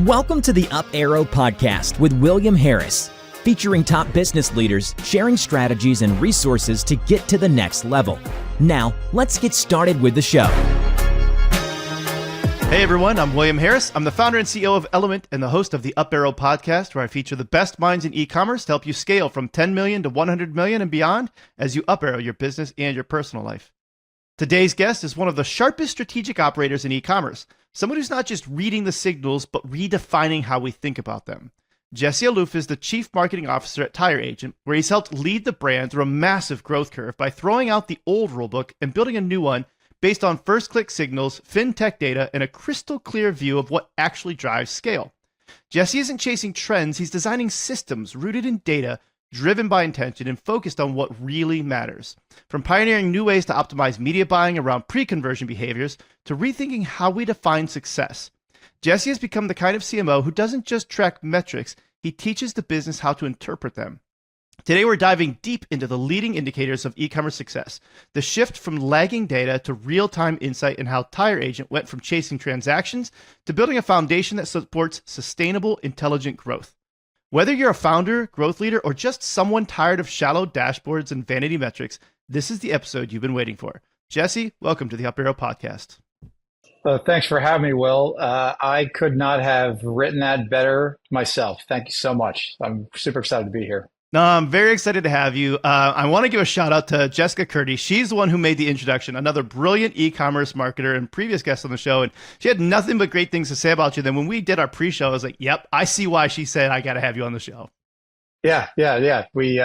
Welcome to the Up Arrow podcast with William Harris, featuring top business leaders sharing strategies and resources to get to the next level. Now, let's get started with the show. Hey everyone, I'm William Harris. I'm the founder and CEO of Element and the host of the Up Arrow podcast, where I feature the best minds in e-commerce to help you scale from 10 million to 100 million and beyond as you up arrow your business and your personal life. Today's guest is one of the sharpest strategic operators in e-commerce, someone who's not just reading the signals, but redefining how we think about them. Jesse Allouf is the Chief Marketing Officer at Tire Agent, where he's helped lead the brand through a massive growth curve by throwing out the old rulebook and building a new one based on first-click signals, fintech data, and a crystal clear view of what actually drives scale. Jesse isn't chasing trends, he's designing systems rooted in data, driven by intention, and focused on what really matters. From pioneering new ways to optimize media buying around pre-conversion behaviors to rethinking how we define success. Jesse has become the kind of CMO who doesn't just track metrics, he teaches the business how to interpret them. Today, we're diving deep into the leading indicators of e-commerce success, the shift from lagging data to real-time insight, and how Tire Agent went from chasing transactions to building a foundation that supports sustainable, intelligent growth. Whether you're a founder, growth leader, or just someone tired of shallow dashboards and vanity metrics, this is the episode you've been waiting for. Jesse, welcome to the Up Arrow podcast. Thanks for having me, Will. I could not have written that better myself. Thank you so much. I'm super excited to be here. No, I'm very excited to have you. I want to give a shout out to Jessica Curdy. She's the one who made the introduction, another brilliant e-commerce marketer and previous guest on the show. And she had nothing but great things to say about you. Then when we did our pre-show, I was like, yep, I see why she said, I got to have you on the show. Yeah. We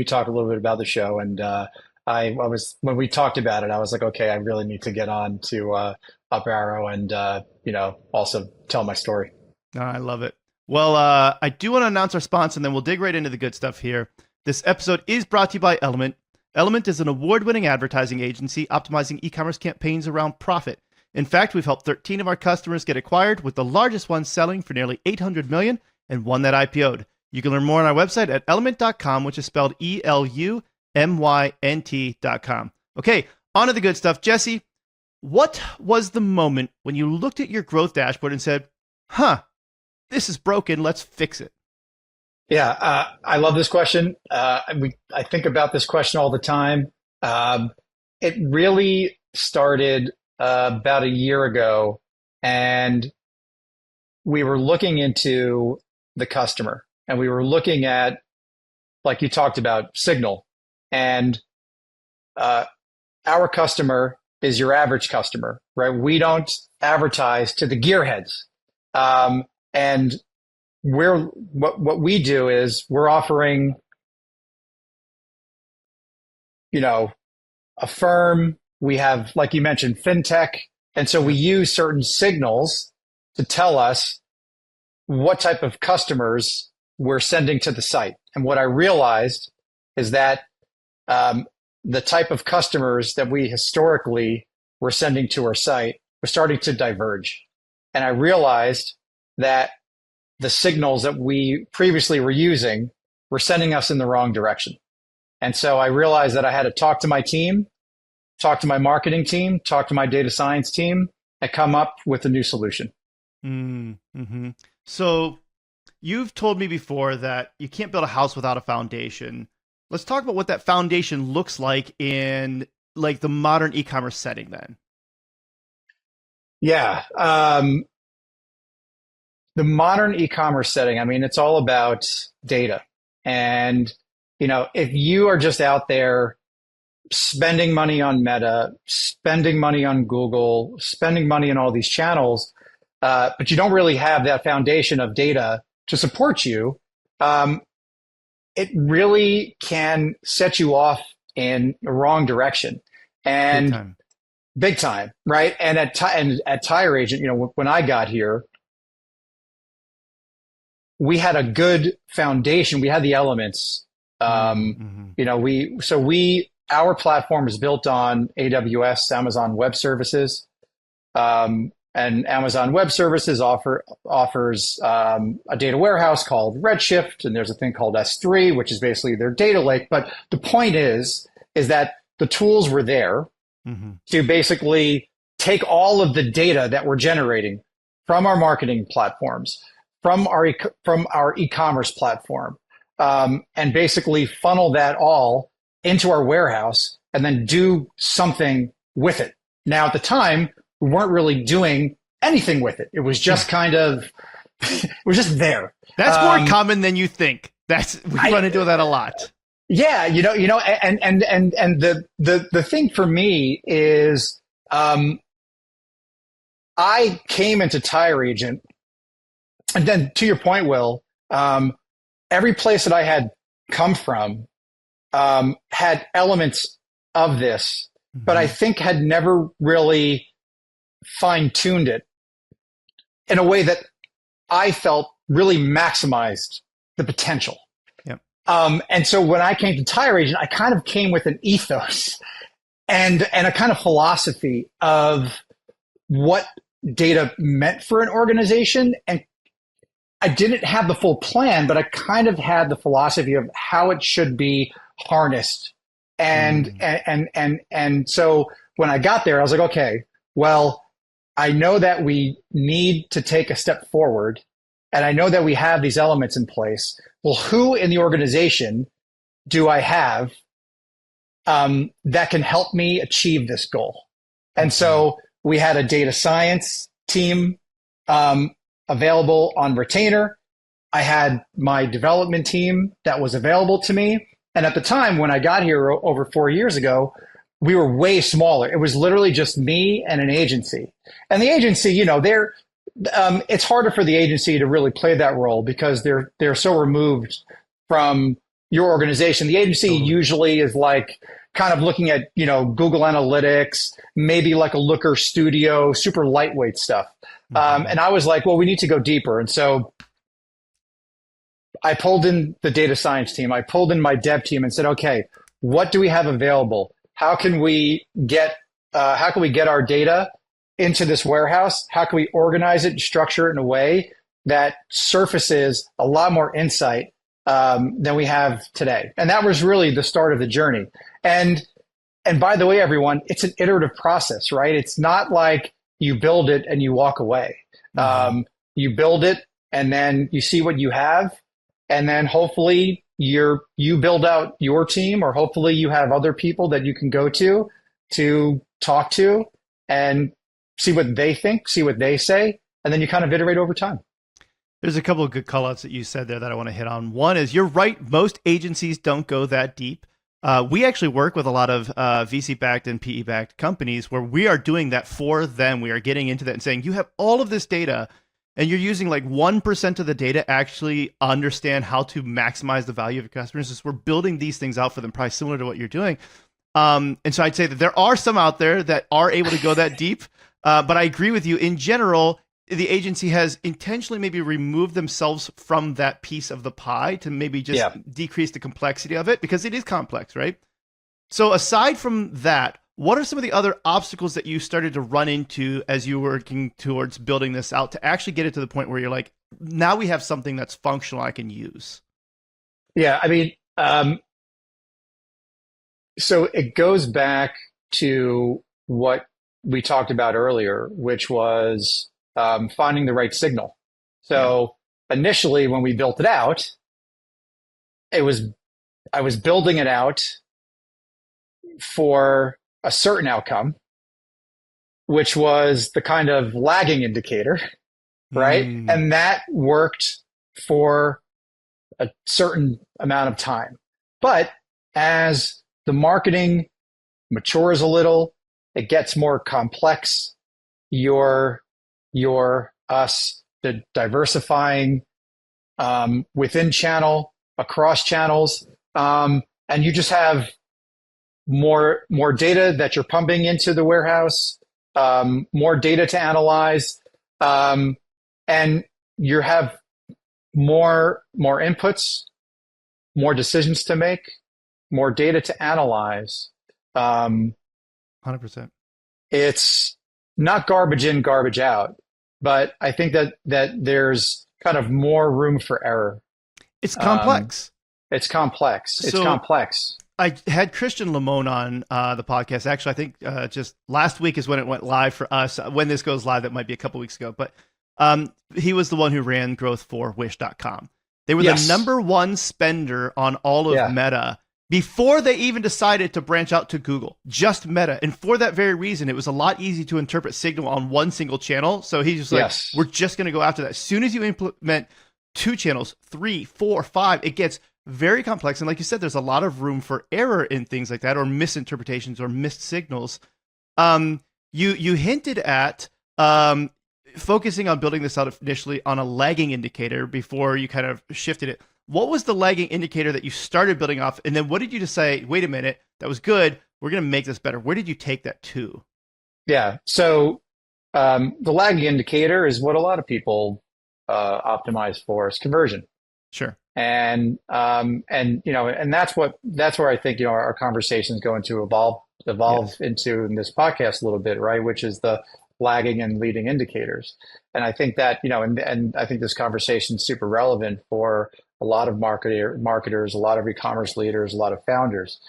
talked a little bit about the show, and I was, when we talked about it, I was like, okay, I really need to get on to Up Arrow and, also tell my story. I love it. Well, I do want to announce our sponsor, and then we'll dig right into the good stuff here. This episode is brought to you by Element. Element is an award-winning advertising agency optimizing e-commerce campaigns around profit. In fact, we've helped 13 of our customers get acquired, with the largest one selling for nearly $800 million and one that IPO'd. You can learn more on our website at element.com, which is spelled ELUMYNT.com. Okay, on to the good stuff. Jesse, what was the moment when you looked at your growth dashboard and said, this is broken, let's fix it? Yeah, I love this question. I think about this question all the time. It really started about a year ago, and we were looking into the customer, and we were looking at, like you talked about, signal. And our customer is your average customer, right? We don't advertise to the gearheads. And what we do is we're offering, a firm. We have, like you mentioned, fintech. And so we use certain signals to tell us what type of customers we're sending to the site. And what I realized is that the type of customers that we historically were sending to our site were starting to diverge. And I realized that the signals that we previously were using were sending us in the wrong direction. And so I realized that I had to talk to my team, talk to my marketing team, talk to my data science team, and come up with a new solution. Mm-hmm. So you've told me before that you can't build a house without a foundation. Let's talk about what that foundation looks like in like the modern e-commerce setting then. Yeah. The modern e-commerce setting, it's all about data. And, if you are just out there spending money on Meta, spending money on Google, spending money on all these channels, but you don't really have that foundation of data to support you, it really can set you off in the wrong direction. And big time, right? And at Tire Agent, when I got here, we had a good foundation. We had the elements. Our platform is built on AWS, Amazon Web Services. And Amazon Web Services offers a data warehouse called Redshift, and there's a thing called S3, which is basically their data lake. But the point is that the tools were there to basically take all of the data that we're generating from our marketing platforms, from our e-commerce platform, and basically funnel that all into our warehouse and then do something with it. Now, at the time, we weren't really doing anything with it. It was just kind of, it was just there. That's more common than you think. We run into that a lot. Yeah, and the thing for me is, I came into Tire Agent, and then to your point, Will, every place that I had come from had elements of this, but I think had never really fine-tuned it in a way that I felt really maximized the potential. Yep. And so when I came to Tire Agent, I kind of came with an ethos and a kind of philosophy of what data meant for an organization. And I didn't have the full plan, but I kind of had the philosophy of how it should be harnessed. And so when I got there, I was like, okay, well, I know that we need to take a step forward, and I know that we have these elements in place. Well, who in the organization do I have that can help me achieve this goal? And so we had a data science team available on retainer. I had my development team that was available to me. And at the time when I got here over 4 years ago, we were way smaller. It was literally just me and an agency. And the agency, it's harder for the agency to really play that role because they're so removed from your organization. The agency usually is like kind of looking at, Google Analytics, maybe like a Looker Studio, super lightweight stuff. And I was like, well, we need to go deeper. And so I pulled in the data science team. I pulled in my dev team and said, okay, what do we have available? How can we get our data into this warehouse? How can we organize it and structure it in a way that surfaces a lot more insight than we have today? And that was really the start of the journey. And by the way, everyone, it's an iterative process, right? It's not like you build it and you walk away. You build it and then you see what you have, and then hopefully you build out your team, or hopefully you have other people that you can go to talk to and see what they think, see what they say, and then you kind of iterate over time. There's a couple of good call outs that you said there that I want to hit on. One is, you're right, most agencies don't go that deep. We actually work with a lot of VC-backed and PE-backed companies where we are doing that for them. We are getting into that and saying, you have all of this data and you're using like 1% of the data actually understand how to maximize the value of your customers. So we're building these things out for them, probably similar to what you're doing. And so I'd say that there are some out there that are able to go that deep. But I agree with you. In general, the agency has intentionally maybe removed themselves from that piece of the pie to maybe just decrease the complexity of it, because it is complex, right? So aside from that, what are some of the other obstacles that you started to run into as you were working towards building this out to actually get it to the point where you're like, now we have something that's functional I can use? Yeah, I mean, so it goes back to what we talked about earlier, which was finding the right signal. So initially, when we built it out, I was building it out for a certain outcome, which was the kind of lagging indicator, right? And that worked for a certain amount of time. But as the marketing matures a little, it gets more complex. You're the diversifying within channel, across channels, and you just have more data that you're pumping into the warehouse, more data to analyze, and you have more inputs, more decisions to make, more data to analyze. 100%. It's not garbage in, garbage out, but I think that there's kind of more room for error. It's complex. It's complex. It's complex. I had Christian Limon on the podcast. Actually, I think just last week is when it went live for us. When this goes live, that might be a couple weeks ago. But He was the one who ran growth for Wish.com. They were Yes. the number one spender on all of Meta before they even decided to branch out to Google, just Meta. And for that very reason, it was a lot easier to interpret signal on one single channel. So he's just like, we're just going to go after that. As soon as you implement 2 channels, 3, 4, 5, it gets very complex. And like you said, there's a lot of room for error in things like that, or misinterpretations or missed signals. You hinted at focusing on building this out initially on a lagging indicator before you kind of shifted it. What was the lagging indicator that you started building off? And then what did you just say, wait a minute, that was good, we're going to make this better? Where did you take that to? Yeah. So the lagging indicator is what a lot of people optimize for, is conversion. Sure. And that's where I think, our conversations going to evolve into in this podcast a little bit, right? Which is the lagging and leading indicators. And I think that, and I think this conversation is super relevant for a lot of marketers, a lot of e-commerce leaders, a lot of founders,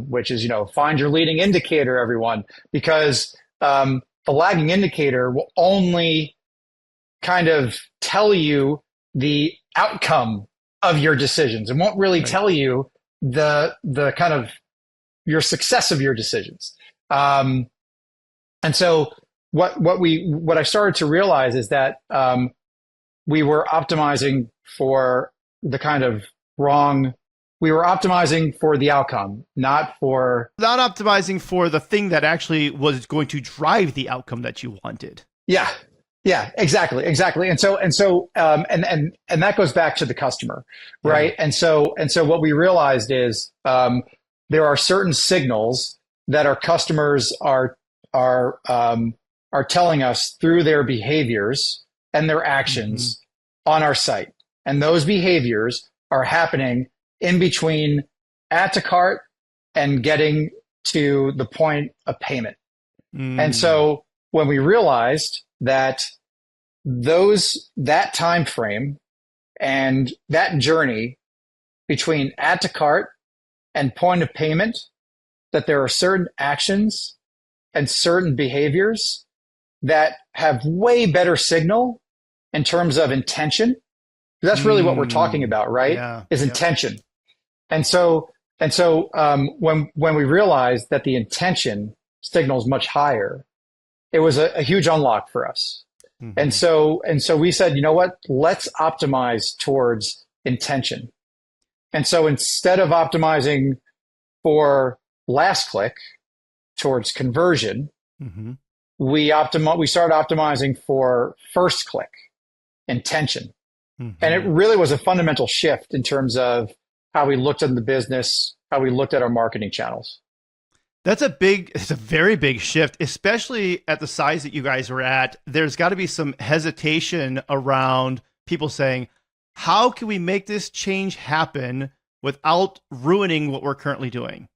which is, find your leading indicator, everyone, because the lagging indicator will only kind of tell you the outcome of your decisions and won't really tell you the kind of your success of your decisions. And so what I started to realize is that we were optimizing for the kind of wrong. We were optimizing for the outcome, not optimizing for the thing that actually was going to drive the outcome that you wanted. Yeah, exactly. And that goes back to the customer, right? Yeah. And so what we realized is there are certain signals that our customers are telling us through their behaviors and their actions on our site. And those behaviors are happening in between add to cart and getting to the point of payment. And so when we realized that that time frame and that journey between add to cart and point of payment, that there are certain actions and certain behaviors that have way better signal in terms of intention. That's really what we're talking about, right? Is intention. And so when we realized that the intention signal is much higher, it was a huge unlock for us. And so we said, you know what? Let's optimize towards intention. And so instead of optimizing for last click towards conversion, we started optimizing for first click intention. And it really was a fundamental shift in terms of how we looked at the business, how we looked at our marketing channels. It's a very big shift, especially at the size that you guys are at. There's got to be some hesitation around people saying, how can we make this change happen without ruining what we're currently doing?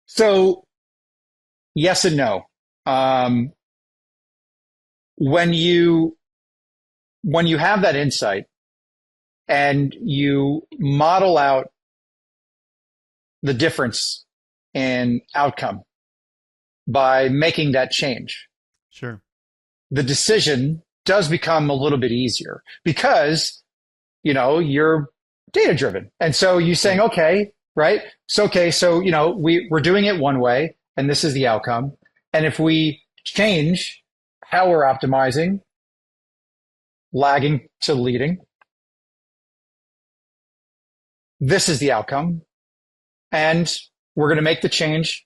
So yes and no. When you have that insight and you model out the difference in outcome by making that change, sure, the decision does become a little bit easier because, you're data driven. And so you're saying, okay, right? So we're doing it one way and this is the outcome. And if we change how we're optimizing, lagging to leading, this is the outcome. And we're going to make the change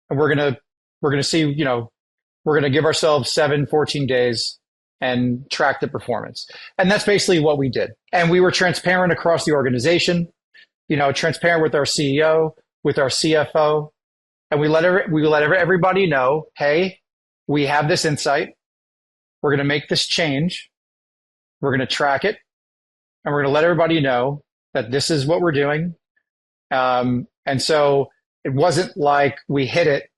and we're going to see, we're going to give ourselves 14 days and track the performance. And that's basically what we did. And we were transparent across the organization, transparent with our CEO, with our CFO. And we let everybody know, hey, we have this insight. We're going to make this change. We're going to track it. And we're going to let everybody know that this is what we're doing. And so it wasn't like we hit it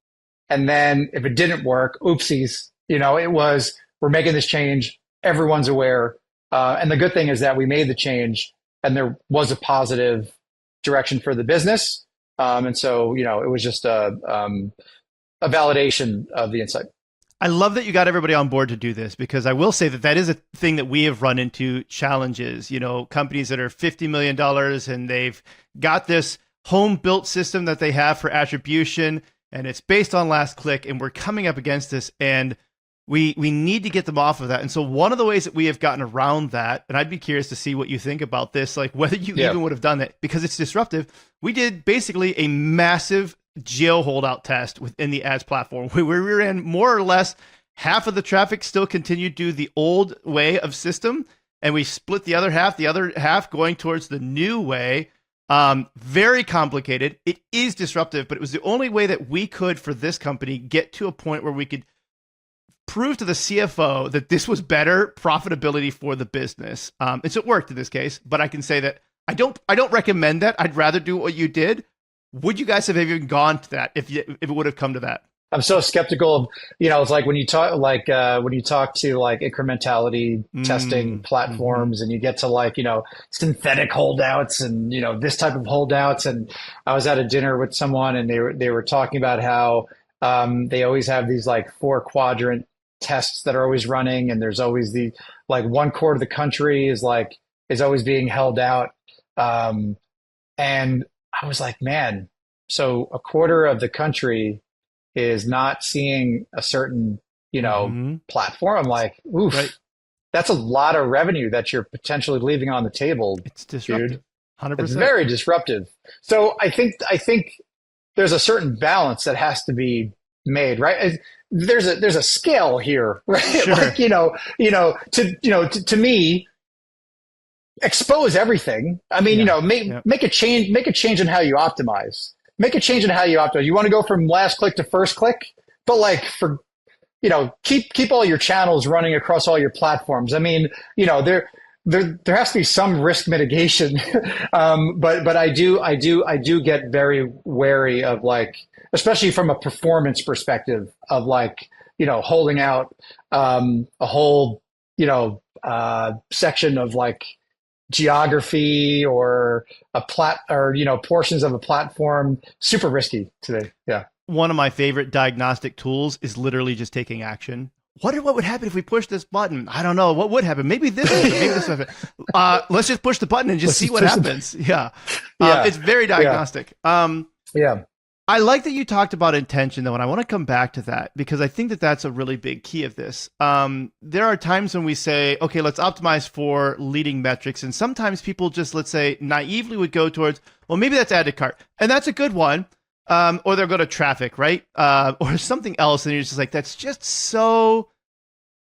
and then if it didn't work, oopsies, it was, we're making this change. Everyone's aware. And the good thing is that we made the change and there was a positive direction for the business. And so, it was just a validation of the insight. I love that you got everybody on board to do this, because I will say that that is a thing that we have run into challenges. You know, companies that are $50 million and they've got this home built system that they have for attribution, and it's based on last click, and we're coming up against this, and we need to get them off of that. And so one of the ways that we have gotten around that, and I'd be curious to see what you think about this, like whether you even would have done that, because it's disruptive. We did basically a massive geo holdout test within the ads platform where we ran more or less half of the traffic still continued to the old way of system, and we split the other half going towards the new way. Very complicated. It is disruptive, but it was the only way that we could, for this company, get to a point where we could prove to the CFO that this was better profitability for the business. And so it worked in this case, but I can say that I don't recommend that. I'd rather do what you did. Would you guys have even gone to that if it would have come to that? I'm so skeptical of, it's like when you talk to like incrementality testing platforms, and you get to synthetic holdouts and, this type of holdouts. And I was at a dinner with someone, and they were talking about how they always have these 4-quadrant tests that are always running. And there's always the one quarter of the country is always being held out. And I was like, man, so a quarter of the country is not seeing a certain, platform. I'm like, oof, right. That's a lot of revenue that you're potentially leaving on the table. It's disruptive. Dude. 100%. It's very disruptive. So I think there's a certain balance that has to be made, right? There's a scale here, right? Sure. To me, expose everything. I mean, make a change in how you optimize. Make a change in how you optimize. You want to go from last click to first click, but keep all your channels running across all your platforms. I mean, there has to be some risk mitigation. But I do get very wary of especially from a performance perspective of holding out a whole, section of geography or portions of a platform. Super risky today. Yeah. One of my favorite diagnostic tools is literally just taking action. What would happen if we push this button? I don't know. What would happen? Maybe this would happen. Maybe this would happen. Let's just push the button and just see what happens. Yeah. It's very diagnostic. Yeah. I like that you talked about intention, though, and I want to come back to that because I think that that's a really big key of this. There are times when we say, okay, let's optimize for leading metrics. And sometimes people just, let's say, naively would go towards, well, maybe that's add to cart. And that's a good one. Or they'll go to traffic, right? Or something else. And you're just like, that's just so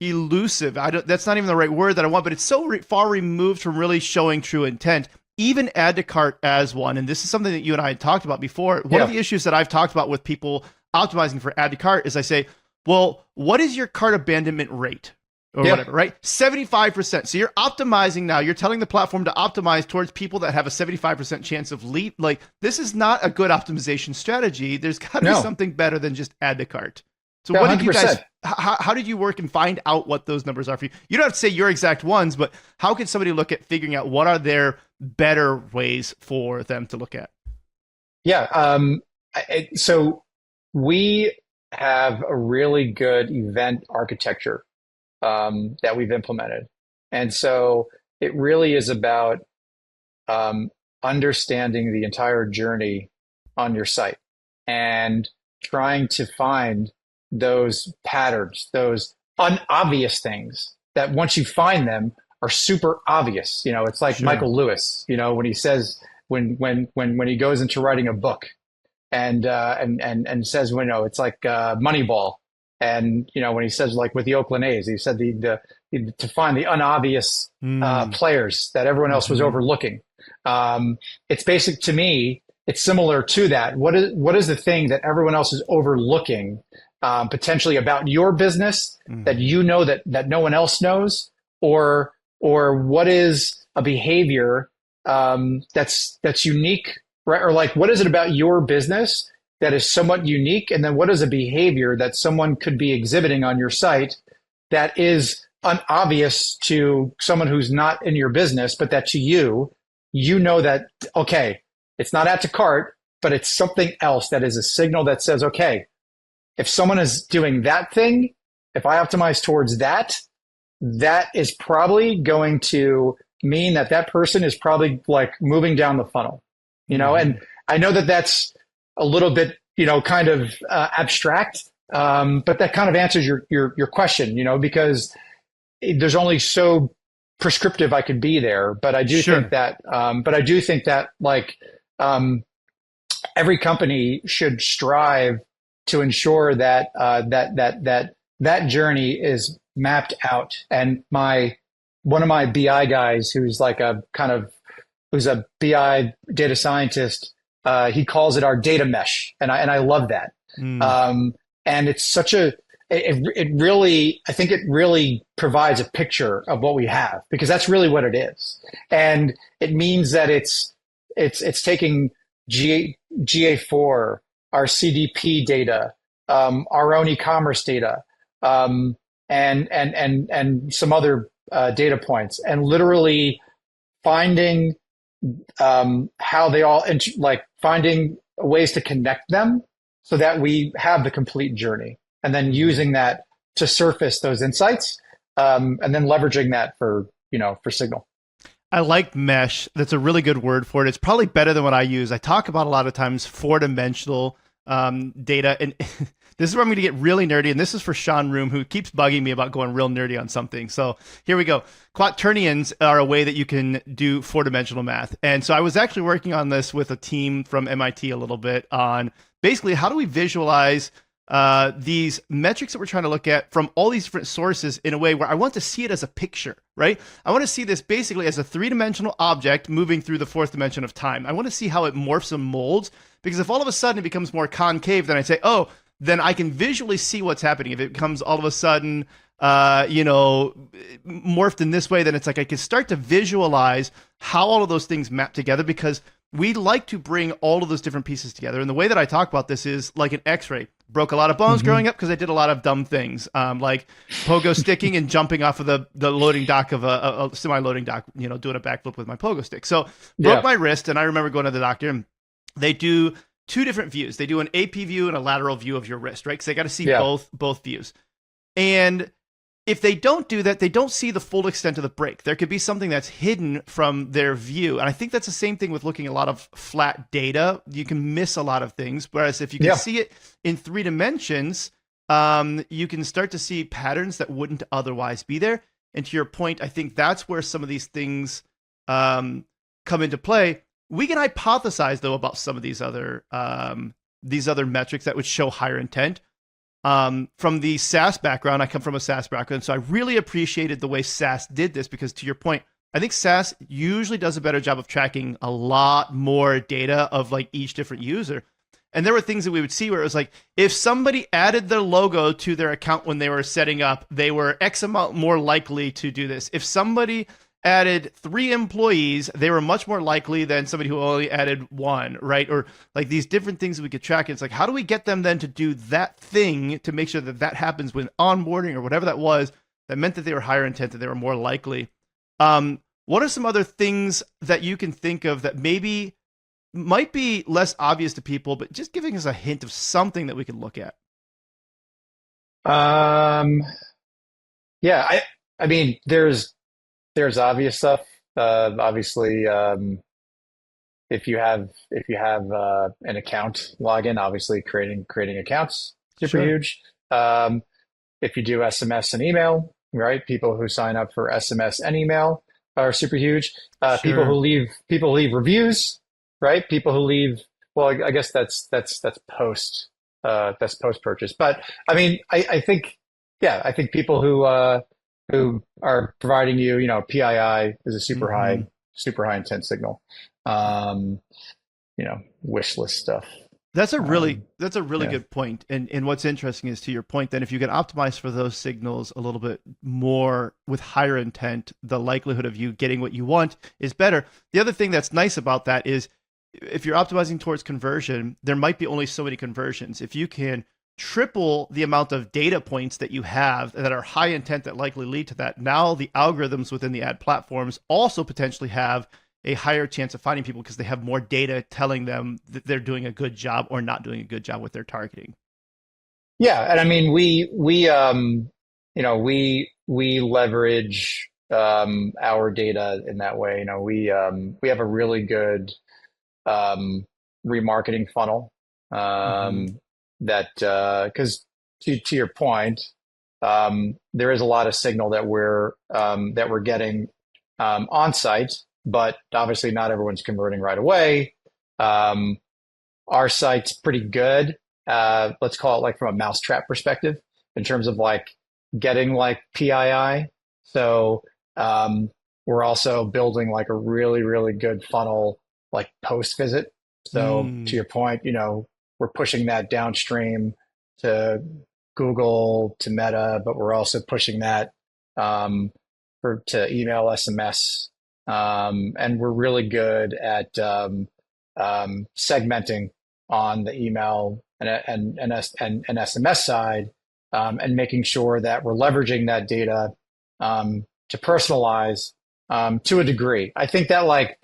elusive. That's not even the right word that I want, but it's so far removed from really showing true intent. Even add to cart as one, and this is something that you and I had talked about before. One of the issues that I've talked about with people optimizing for add to cart is I say, well, what is your cart abandonment rate or whatever, right? 75%. So you're optimizing now. You're telling the platform to optimize towards people that have a 75% chance of lead. This is not a good optimization strategy. There's got to be something better than just add to cart. So what did you guys, how did you work and find out what those numbers are for you? You don't have to say your exact ones, but how can somebody look at figuring out what are their better ways for them to look at? Yeah. So we have a really good event architecture that we've implemented. And so it really is about understanding the entire journey on your site and trying to find those patterns, those unobvious things that once you find them are super obvious. It's like Michael Lewis, when he says, when he goes into writing a book and says, it's like Moneyball. And, when he says with the Oakland A's, he said to find the unobvious players that everyone else was overlooking. It's basic to me. It's similar to that. What is the thing that everyone else is overlooking potentially about your business that that no one else knows, or what is a behavior that's unique, right? Or what is it about your business that is somewhat unique, and then what is a behavior that someone could be exhibiting on your site that is unobvious to someone who's not in your business, but that to you that okay, it's not add to cart, but it's something else that is a signal that says, okay, if someone is doing that thing, if I optimize towards that, that is probably going to mean that that person is probably like moving down the funnel, and I know that that's a little bit, kind of abstract, but that kind of answers your question, because there's only so prescriptive I could be there. But I do think that, like, every company should strive to ensure that that journey is mapped out. And one of my BI guys, who's like who's a BI data scientist, he calls it our data mesh, and I love that. And it's such it really, I think it really provides a picture of what we have, because that's really what it is. And it means that it's taking GA4, our CDP data, our own eCommerce data, and some other data points, and literally finding how they all finding ways to connect them so that we have the complete journey, and then using that to surface those insights, and then leveraging that for Signal. I like mesh. That's a really good word for it. It's probably better than what I use. I talk about a lot of times four-dimensional data, and this is where I'm going to get really nerdy, and this is for Sean Room, who keeps bugging me about going real nerdy on something. So here we go. Quaternions are a way that you can do four-dimensional math. And so I was actually working on this with a team from MIT a little bit on basically how do we visualize these metrics that we're trying to look at from all these different sources in a way where I want to see it as a picture, right? I want to see this basically as a three-dimensional object moving through the fourth dimension of time. I want to see how it morphs and molds, because if all of a sudden it becomes more concave, then I say, oh, then I can visually see what's happening. If it becomes all of a sudden, morphed in this way, then it's like I can start to visualize how all of those things map together, because we like to bring all of those different pieces together. And the way that I talk about this is like an X-ray. Broke a lot of bones growing up because I did a lot of dumb things, like pogo sticking and jumping off of the loading dock of a semi-loading dock, doing a backflip with my pogo stick. So broke my wrist, and I remember going to the doctor, and they do two different views. They do an AP view and a lateral view of your wrist, right? Because they got to see both views. And if they don't do that, they don't see the full extent of the break. There could be something that's hidden from their view. And I think that's the same thing with looking at a lot of flat data. You can miss a lot of things. Whereas if you can see it in 3 dimensions, you can start to see patterns that wouldn't otherwise be there. And to your point, I think that's where some of these things come into play. We can hypothesize, though, about some of these other metrics that would show higher intent. From the SaaS background, I come from a SaaS background, so I really appreciated the way SaaS did this, because to your point, I think SaaS usually does a better job of tracking a lot more data of like each different user. And there were things that we would see where it was like, if somebody added their logo to their account when they were setting up, they were X amount more likely to do this. If somebody added 3 employees, they were much more likely than somebody who only added 1, right? Or like these different things that we could track. It's like, how do we get them then to do that thing to make sure that that happens when onboarding or whatever that was, that meant that they were higher intent, that they were more likely. What are some other things that you can think of that maybe might be less obvious to people, but just giving us a hint of something that we could look at? Yeah, I mean, there's obvious stuff. Obviously, if you have an account login, obviously creating accounts, super huge. If you do SMS and email, right? People who sign up for SMS and email are super huge. People who leave reviews, right? People who leave. Well, I guess that's post purchase. But I mean, I think people who are providing you, PII is a super high intent signal. Wish list stuff. That's a really good point. And what's interesting is, to your point, then if you can optimize for those signals a little bit more with higher intent, the likelihood of you getting what you want is better. The other thing that's nice about that is, if you're optimizing towards conversion, there might be only so many conversions. If you can triple the amount of data points that you have that are high intent that likely lead to that, now the algorithms within the ad platforms also potentially have a higher chance of finding people, because they have more data telling them that they're doing a good job or not doing a good job with their targeting. Yeah, and I mean, we we leverage our data in that way. We have a really good remarketing funnel that because to your point, there is a lot of signal that we're getting on site, but obviously not everyone's converting right away. Our site's pretty good. Let's call it like from a mousetrap perspective in terms of like getting like PII. So we're also building like a really, really good funnel like post visit. So to your point, we're pushing that downstream to Google, to Meta, but we're also pushing that to email, SMS, and we're really good at segmenting on the email and SMS side, and making sure that we're leveraging that data to personalize to a degree. I think that like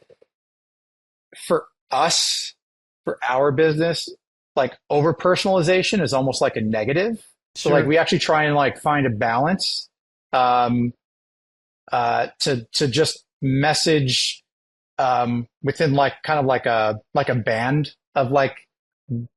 for us, for our business, like over personalization is almost like a negative. So like we actually try and like find a balance to just message within like kind of like a band of like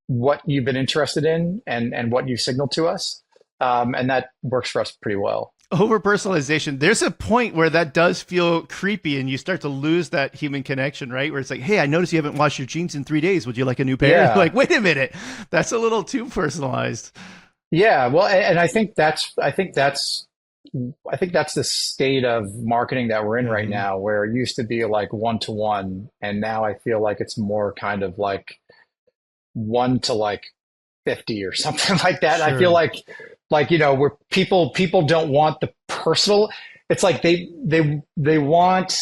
what you've been interested in and what you signaled to us. And that works for us pretty well. Over personalization, there's a point where that does feel creepy and you start to lose that human connection, right? Where it's like, hey, I noticed you haven't washed your jeans in 3 days. Would you like a new pair? Yeah. Like, wait a minute, that's a little too personalized. Yeah, well, and I think that's the state of marketing that we're in right now, where it used to be like 1-to-1, and now I feel like it's more kind of like 1 to like 50 or something like that. Sure. I feel like where people don't want the personal. It's like they want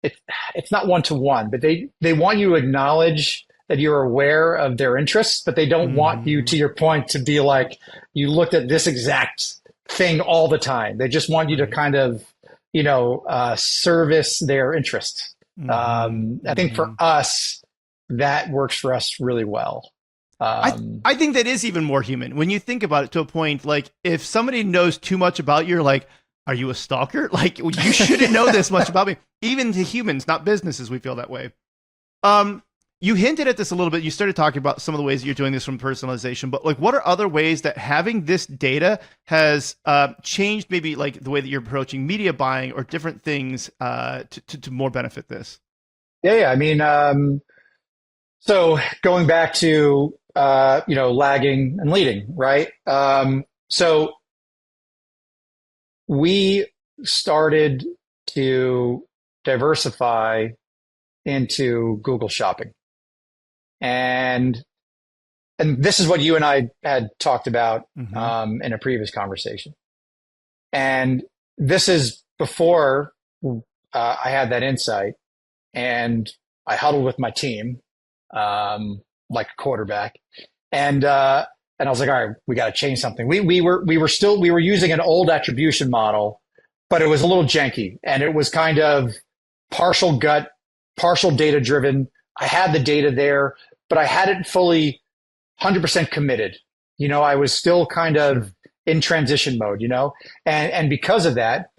it. It's not 1-to-1, but they want you to acknowledge that you're aware of their interests, but they don't want you, to your point, to be like, you looked at this exact thing all the time. They just want you to kind of, service their interests. I think for us, that works for us really well. I think that is even more human when you think about it, to a point. Like if somebody knows too much about you, like, are you a stalker? Like you shouldn't know this much about me. Even to humans, not businesses, we feel that way. You hinted at this a little bit. You started talking about some of the ways that you're doing this from personalization, but like, what are other ways that having this data has changed maybe like the way that you're approaching media buying or different things to more benefit this? Yeah. I mean, so going back to, lagging and leading, right? So we started to diversify into Google Shopping. And this is what you and I had talked about in a previous conversation. And this is before I had that insight, and I huddled with my team like a quarterback, and I was like, all right, we got to change something. We were using an old attribution model, but it was a little janky, and it was kind of partial gut, partial data driven. I had the data there, but I hadn't fully 100% committed. I was still kind of in transition mode, and because of that,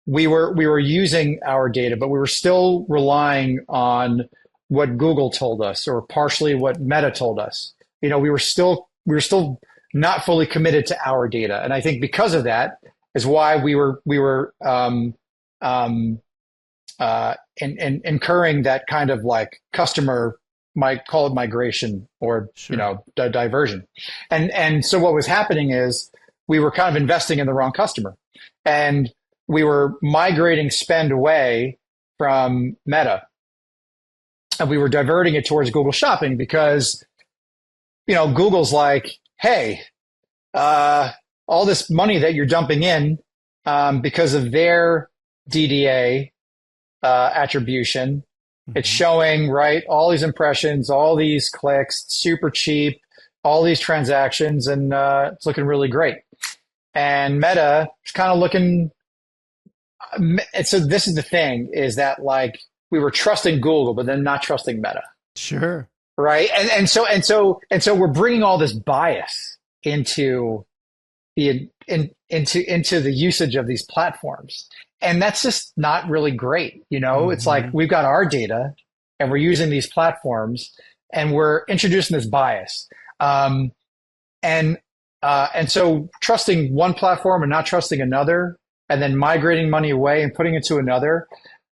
we were using our data, but we were still relying on what Google told us, or partially what Meta told us. We were still not fully committed to our data, and I think because of that is why we were incurring that kind of like customer, might call it migration, or diversion. And so what was happening is we were kind of investing in the wrong customer, and we were migrating spend away from Meta, and we were diverting it towards Google Shopping because Google's like, hey, all this money that you're dumping in because of their DDA attribution, it's showing, right, all these impressions, all these clicks, super cheap, all these transactions, and it's looking really great. And Meta is kind of looking, and so this is the thing, is that like we were trusting Google, but then not trusting Meta. Sure. Right. And so we're bringing all this bias into the into the usage of these platforms. And that's just not really great. It's like we've got our data and we're using these platforms and we're introducing this bias. And so trusting one platform and not trusting another, and then migrating money away and putting it to another.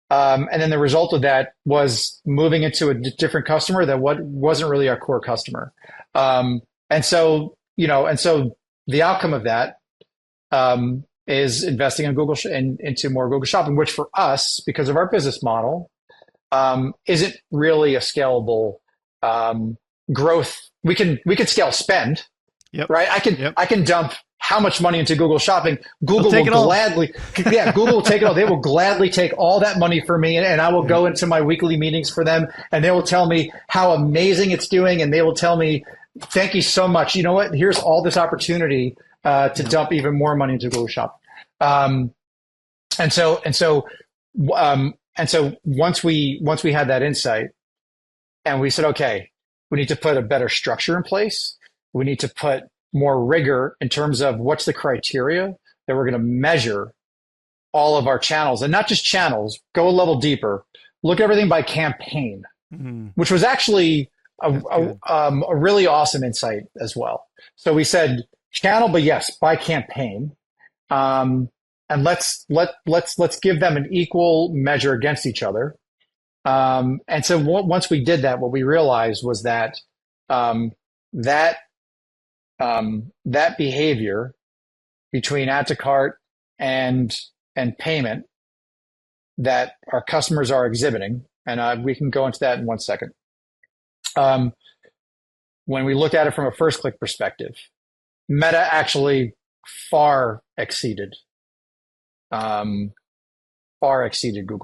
And then the result of that was moving into a different customer that wasn't really our core customer. And so the outcome of that is investing in into more Google Shopping, which for us, because of our business model, isn't really a scalable growth. We can scale spend, right? I can dump how much money into Google Shopping. Google will gladly, Google will take it all. They will gladly take all that money for me, and I will go into my weekly meetings for them, and they will tell me how amazing it's doing, and they will tell me, thank you so much. You know what? Here's all this opportunity to dump even more money into Google Shopping. And so once we had that insight, and we said, okay, we need to put a better structure in place. We need to put more rigor in terms of what's the criteria that we're going to measure all of our channels, and not just channels. Go a level deeper. Look at everything by campaign, which was actually a really awesome insight as well. So we said channel, but yes, by campaign, and let's give them an equal measure against each other. And so once we did that, what we realized was that that behavior between add to cart and payment that our customers are exhibiting, and we can go into that in 1 second. When we look at it from a first click perspective, Meta actually far exceeded Google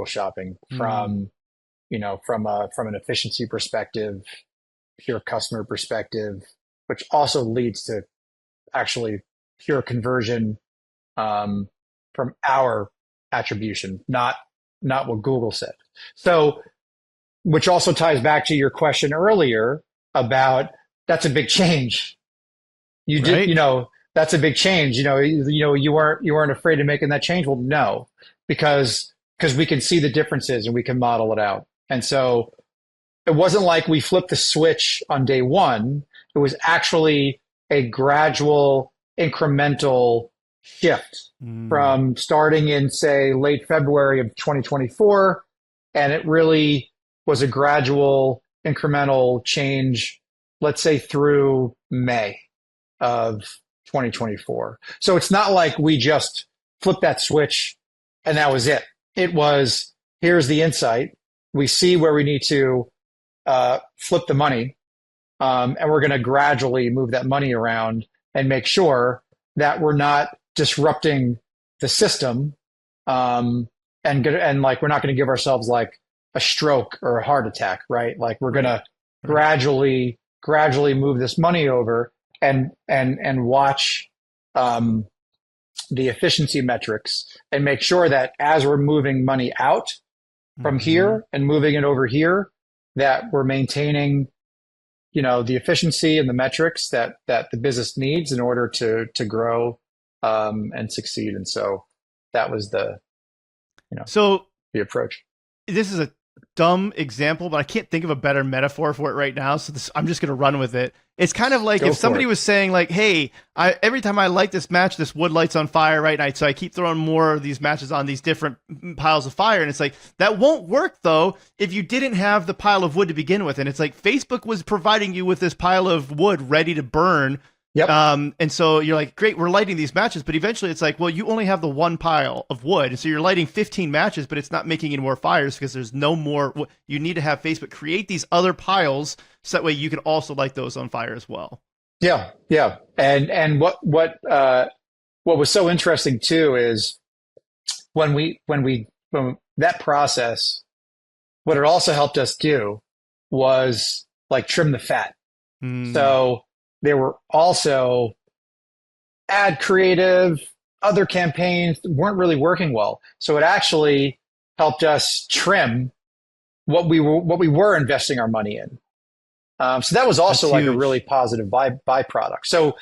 Shopping from an efficiency perspective, pure customer perspective, which also leads to actually pure conversion from our attribution, not what Google said. So, which also ties back to your question earlier about that's a big change. You did, right. That's a big change. You weren't afraid of making that change. Well, no, because we can see the differences and we can model it out. And so it wasn't like we flipped the switch on day one. It was actually a gradual, incremental shift from starting in, say, late February of 2024. And it really was a gradual, incremental change, let's say through May of 2024. So it's not like we just flipped that switch and that was it. It was, here's the insight. We see where we need to flip the money. And we're going to gradually move that money around and make sure that we're not disrupting the system. And like, we're not going to give ourselves like a stroke or a heart attack, right? Like we're going to gradually move this money over and watch the efficiency metrics and make sure that as we're moving money out from here and moving it over here, that we're maintaining, the efficiency and the metrics that the business needs in order to grow and succeed. And so that was the approach. This is a dumb example, but I can't think of a better metaphor for it right now. So I'm just going to run with it. It's kind of like if somebody was saying like, hey, every time I light this match, this wood lights on fire, right? So I keep throwing more of these matches on these different piles of fire. And it's like, that won't work though, if you didn't have the pile of wood to begin with. And it's like, Facebook was providing you with this pile of wood ready to burn. Yep. And so you're like, great, we're lighting these matches, but eventually it's like, well, you only have the one pile of wood. And so you're lighting 15 matches, but it's not making any more fires because there's no more. You need to have Facebook create these other piles so that way you can also light those on fire as well. Yeah. Yeah. And what was so interesting too is when that process, what it also helped us do was like trim the fat. So there were also ad creative, other campaigns that weren't really working well. So it actually helped us trim what we were investing our money in. So that was also like a really positive byproduct. So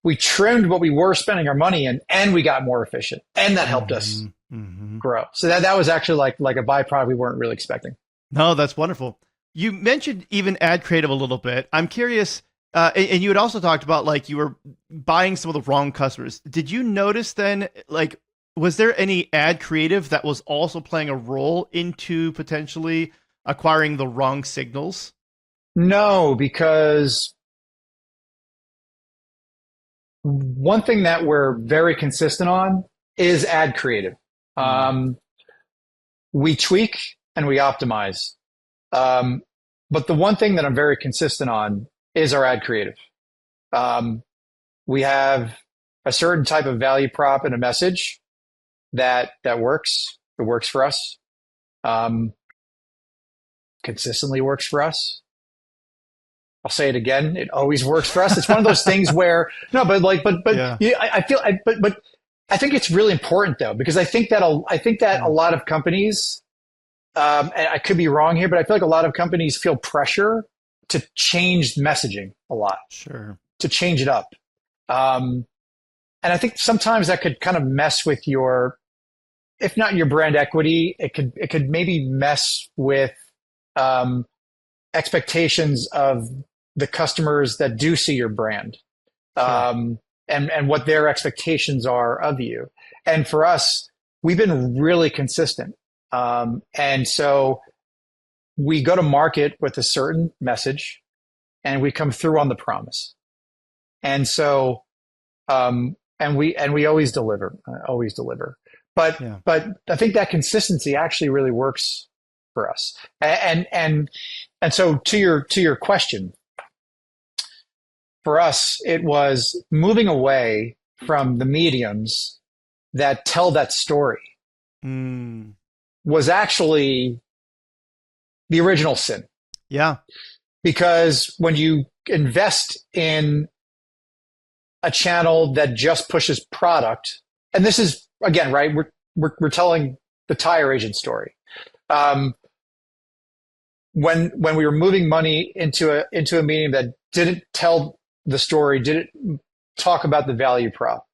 we trimmed what we were spending our money in, and we got more efficient, and that helped us grow. So that was actually like a byproduct we weren't really expecting. No, that's wonderful. You mentioned even ad creative a little bit. I'm curious, and you had also talked about like you were buying some of the wrong customers. Did you notice then, like, was there any ad creative that was also playing a role into potentially acquiring the wrong signals? No, because one thing that we're very consistent on is ad creative. We tweak and we optimize. But the one thing that I'm very consistent on is our ad creative. We have a certain type of value prop and a message that works. It works for us. Consistently works for us. I'll say it again. It always works for us. It's one of those things where yeah. I think it's really important though, because I think that a lot of companies, and I could be wrong here, but I feel like a lot of companies feel pressure to change messaging a lot. Sure. To change it up. And I think sometimes that could kind of mess with your, if not your brand equity, it could maybe mess with expectations of the customers that do see your brand, sure. And what their expectations are of you. And for us, we've been really consistent. And so we go to market with a certain message and we come through on the promise. And so, and we always deliver, but I think that consistency actually really works for us. And so to your question, for us, it was moving away from the mediums that tell that story was actually the original sin. Yeah. Because when you invest in a channel that just pushes product, and this is, again, right, we're telling the tire agent story. When we were moving money into a medium that didn't tell the story, didn't talk about the value prop,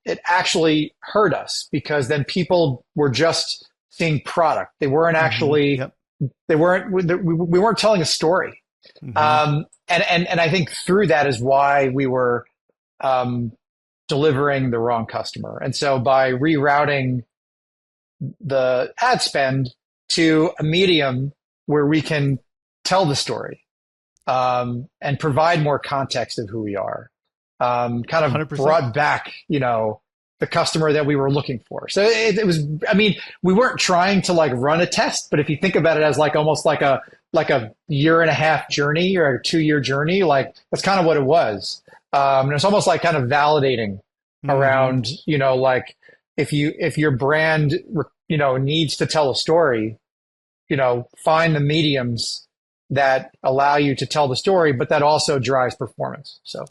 it actually hurt us, because then people were just seeing product. They weren't actually, we weren't telling a story. And I think through that is why we were delivering the wrong customer. And so by rerouting the ad spend to a medium where we can tell the story and provide more context of who we are, kind of 100%. Brought back, the customer that we were looking for. So it was, I mean, we weren't trying to like run a test, but if you think about it as like almost like a year and a half journey or a 2-year journey, like that's kind of what it was. And it's almost like kind of validating around, like if your brand, needs to tell a story, find the mediums that allow you to tell the story, but that also drives performance. So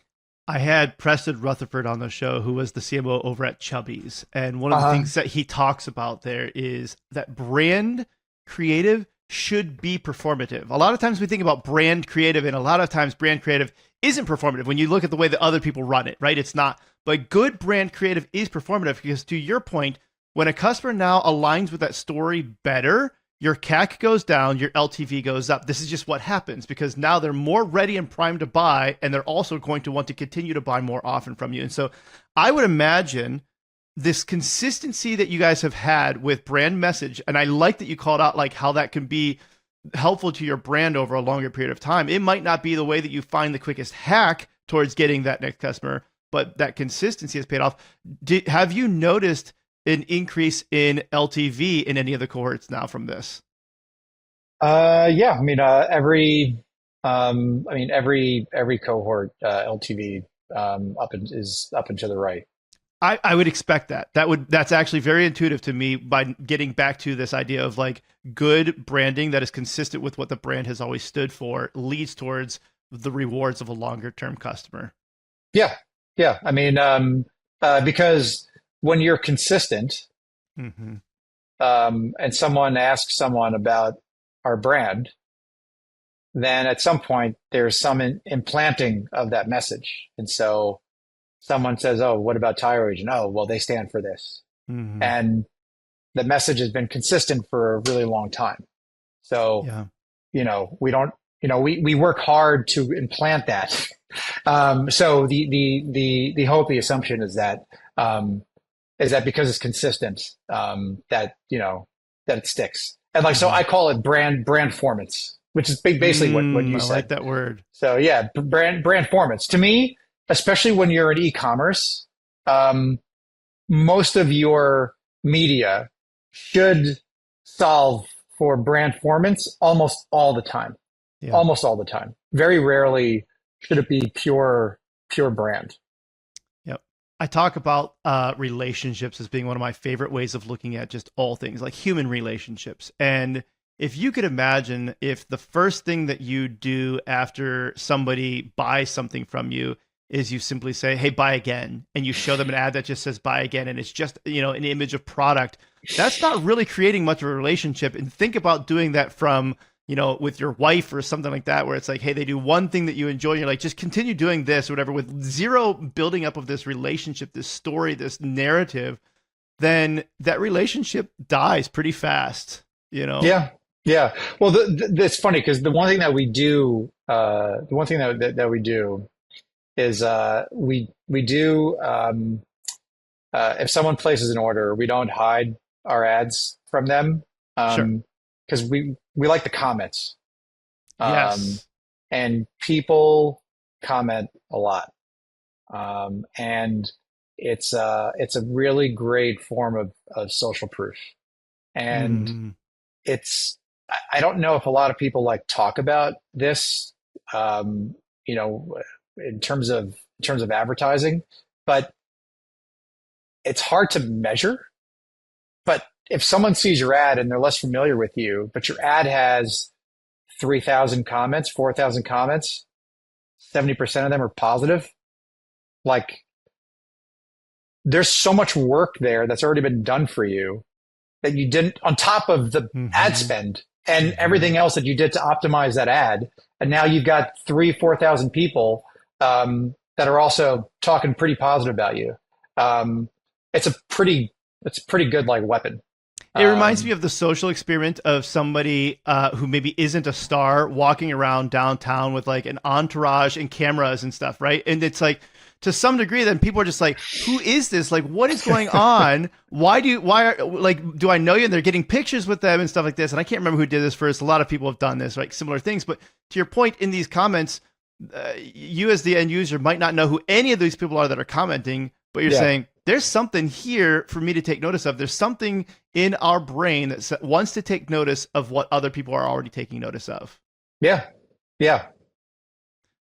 I had Preston Rutherford on the show, who was the CMO over at Chubby's. And one of the things that he talks about there is that brand creative should be performative. A lot of times we think about brand creative, and a lot of times brand creative isn't performative when you look at the way that other people run it, right? It's not. But good brand creative is performative, because to your point, when a customer now aligns with that story better, your CAC goes down, your LTV goes up. This is just what happens, because now they're more ready and primed to buy, and they're also going to want to continue to buy more often from you. And so I would imagine this consistency that you guys have had with brand message, and I like that you called out like how that can be helpful to your brand over a longer period of time. It might not be the way that you find the quickest hack towards getting that next customer, but that consistency has paid off. Have you noticed an increase in LTV in any of the cohorts now from this? Yeah. I mean, every cohort LTV is up and to the right. I would expect that. That's actually very intuitive to me, by getting back to this idea of like good branding that is consistent with what the brand has always stood for leads towards the rewards of a longer term customer. Yeah. Yeah. I mean, because when you're consistent, and someone asks someone about our brand, then at some point there's some implanting of that message. And so someone says, "Oh, what about tire agent?" Oh, well, they stand for this, Mm-hmm. and the message has been consistent for a really long time. So, Yeah. We don't, we work hard to implant that. So the hope, the assumption is that because it's consistent, that it sticks. And so I call it brand formance, which is basically what you I said. like that word. So yeah, brand formance to me, especially when you're in e-commerce, most of your media should solve for brand formance almost all the time. Yeah. Almost all the time. Very rarely should it be pure brand. Yep. I talk about relationships as being one of my favorite ways of looking at just all things, like human relationships. And if you could imagine if the first thing that you do after somebody buys something from you is you simply say, "Hey, buy again," and you show them an ad that just says "buy again," and it's just, an image of product, that's not really creating much of a relationship. And think about doing that from, with your wife or something like that, where it's like, hey, they do one thing that you enjoy, and you're like, just continue doing this or whatever, with zero building up of this relationship, this story, this narrative, then that relationship dies pretty fast, Yeah. Yeah. Well, it's funny because the one thing that we do, that we do is we do if someone places an order, we don't hide our ads from them Sure. because we like the comments. Yes. And people comment a lot, and it's a really great form of social proof, and Mhm. I don't know if a lot of people talk about this, in terms of advertising, but it's hard to measure. But if someone sees your ad and they're less familiar with you, but your ad has 3,000 comments, 4,000 comments, 70% of them are positive, there's so much work there that's already been done for you that you didn't, on top of the ad spend and everything else that you did to optimize that ad. And now you've got 4,000 people that are also talking pretty positive about you. It's a pretty good weapon. It reminds me of the social experiment of somebody who maybe isn't a star walking around downtown with an entourage and cameras and stuff, right? And it's to some degree, then people are just like, "Who is this? What is going on? Do I know you?" And they're getting pictures with them and stuff like this. And I can't remember who did this first. A lot of people have done this, similar things. But to your point, in these comments, you as the end user might not know who any of these people are that are commenting, but you're saying, there's something here for me to take notice of. There's something in our brain that wants to take notice of what other people are already taking notice of. Yeah. Yeah.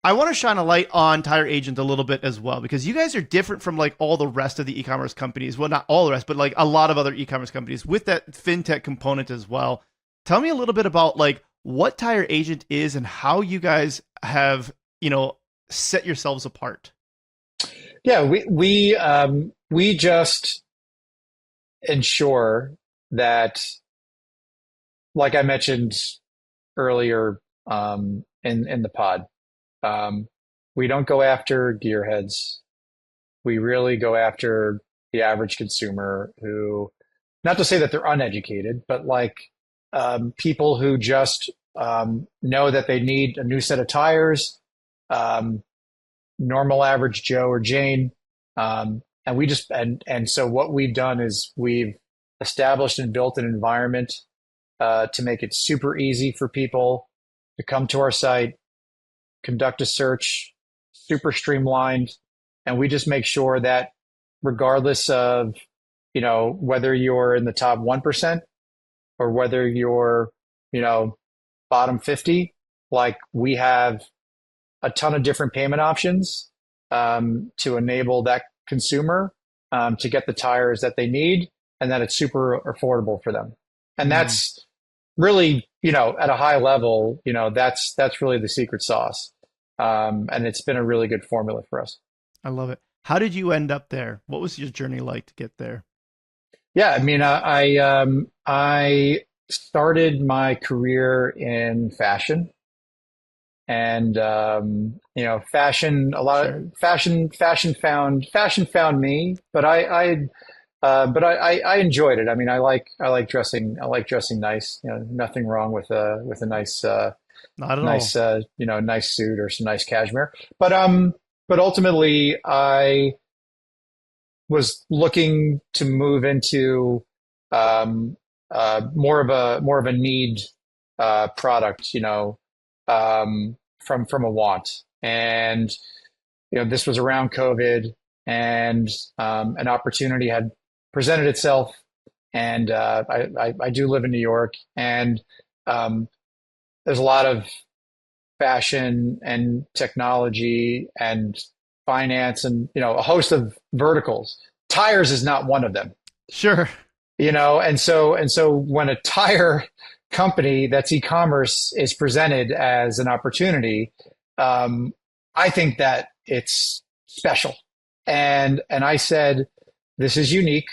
I want to shine a light on Tire Agent a little bit as well, because you guys are different from all the rest of the e-commerce companies. Well, not all the rest, but a lot of other e-commerce companies with that fintech component as well. Tell me a little bit about what Tire Agent is and how you guys have, set yourselves apart. Yeah, we just ensure that, like I mentioned earlier, in the pod, we don't go after gearheads. We really go after the average consumer who, not to say that they're uneducated, but people who just know that they need a new set of tires, normal average Joe or Jane. And so what we've done is we've established and built an environment to make it super easy for people to come to our site, conduct a search, super streamlined. And we just make sure that regardless of, whether you're in the top 1% or whether you're, bottom 50, we have a ton of different payment options to enable that consumer to get the tires that they need, and that it's super affordable for them. And that's really, at a high level, that's really the secret sauce. And it's been a really good formula for us. I love it. How did you end up there? What was your journey like to get there? Yeah, I mean, I started my career in fashion. and fashion. A lot of fashion found me, but I enjoyed it. I mean, I like dressing. I like dressing nice. Nothing wrong with a nice Not at all. nice suit or some nice cashmere. But ultimately, I was looking to move into more of a need product, from a want. And this was around COVID, and an opportunity had presented itself. And I do live in New York, and there's a lot of fashion and technology and finance and a host of verticals. Tires is not one of them. Sure. And so when a tire company that's e-commerce is presented as an opportunity, I think that it's special. And I said, this is unique.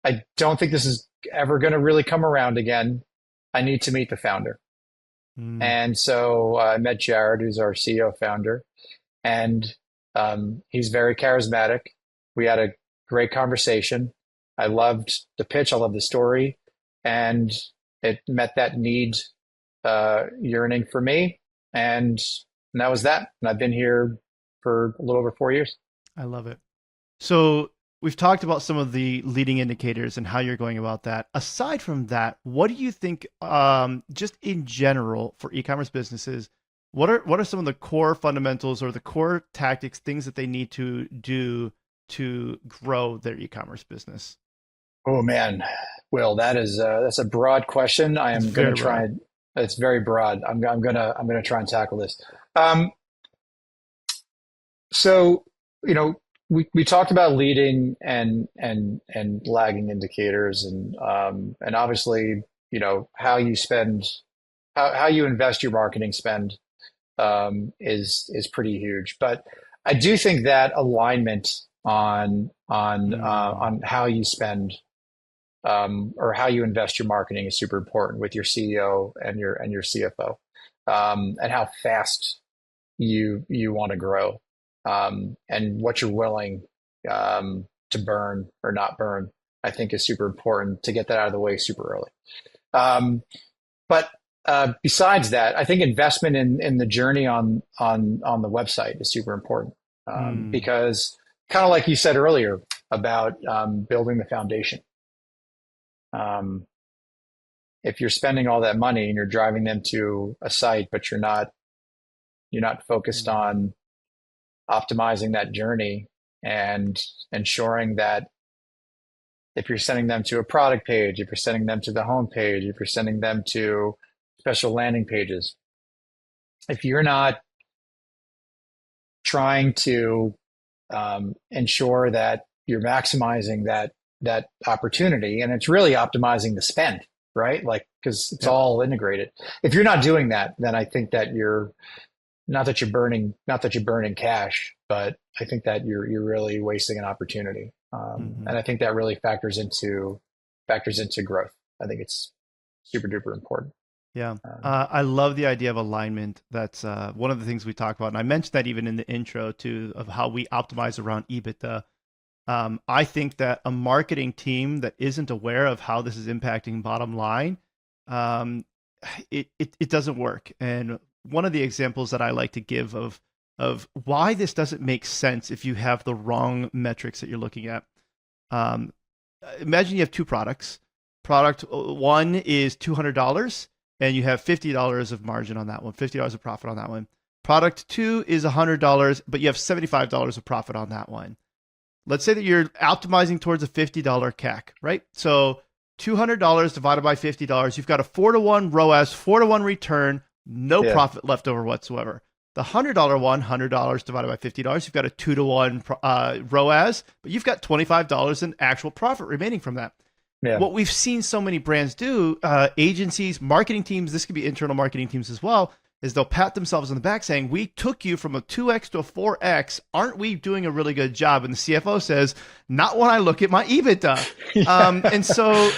I don't think this is ever going to really come around again. I need to meet the founder. And so I met Jared, who's our CEO founder, and he's very charismatic. We had a great conversation. I loved the pitch. I loved the story, and it met that need, yearning for me. And that was that. And I've been here for a little over 4 years. I love it. So we've talked about some of the leading indicators and how you're going about that. Aside from that, what do you think, just in general for e-commerce businesses, what are some of the core fundamentals or the core tactics, things that they need to do to grow their e-commerce business? Oh man, Will, that's a broad question. I am going to try. It's very broad. I'm going to try and tackle this. So, we talked about leading and lagging indicators, and obviously, how you spend, how you invest your marketing spend, is pretty huge. But I do think that alignment on how you spend, or how you invest your marketing is super important with your CEO and your CFO, and how fast you want to grow. And what you're willing to burn or not burn, I think is super important to get that out of the way super early. But besides that, I think investment in the journey on the website is super important, because kind of like you said earlier about building the foundation. If you're spending all that money and you're driving them to a site, but you're not focused on optimizing that journey and ensuring that if you're sending them to a product page, if you're sending them to the home page, if you're sending them to special landing pages, if you're not trying to ensure that you're maximizing that opportunity, and it's really optimizing the spend, right? Like, because it's all integrated. If you're not doing that, then I think that you're not that you're burning cash, but I think that you're really wasting an opportunity. And I think that really factors into growth. I think it's super duper important. Yeah. I love the idea of alignment. That's one of the things we talk about. And I mentioned that even in the intro too, of how we optimize around EBITDA. I think that a marketing team that isn't aware of how this is impacting bottom line, it doesn't work. And one of the examples that I like to give of why this doesn't make sense if you have the wrong metrics that you're looking at. Imagine you have two products. Product one is $200 and you have $50 of margin on that one, $50 of profit on that one. Product two is $100, but you have $75 of profit on that one. Let's say that you're optimizing towards a $50 CAC, right? So $200 divided by $50, you've got a 4-to-1 ROAS, 4-to-1 return, no profit left over whatsoever. The $100 one, $100 divided by $50, you've got a 2-to-1 ROAS, but you've got $25 in actual profit remaining from that. Yeah. What we've seen so many brands do, agencies, marketing teams, this could be internal marketing teams as well, is they'll pat themselves on the back saying, we took you from a 2X to a 4X. Aren't we doing a really good job? And the CFO says, not when I look at my EBITDA. And so,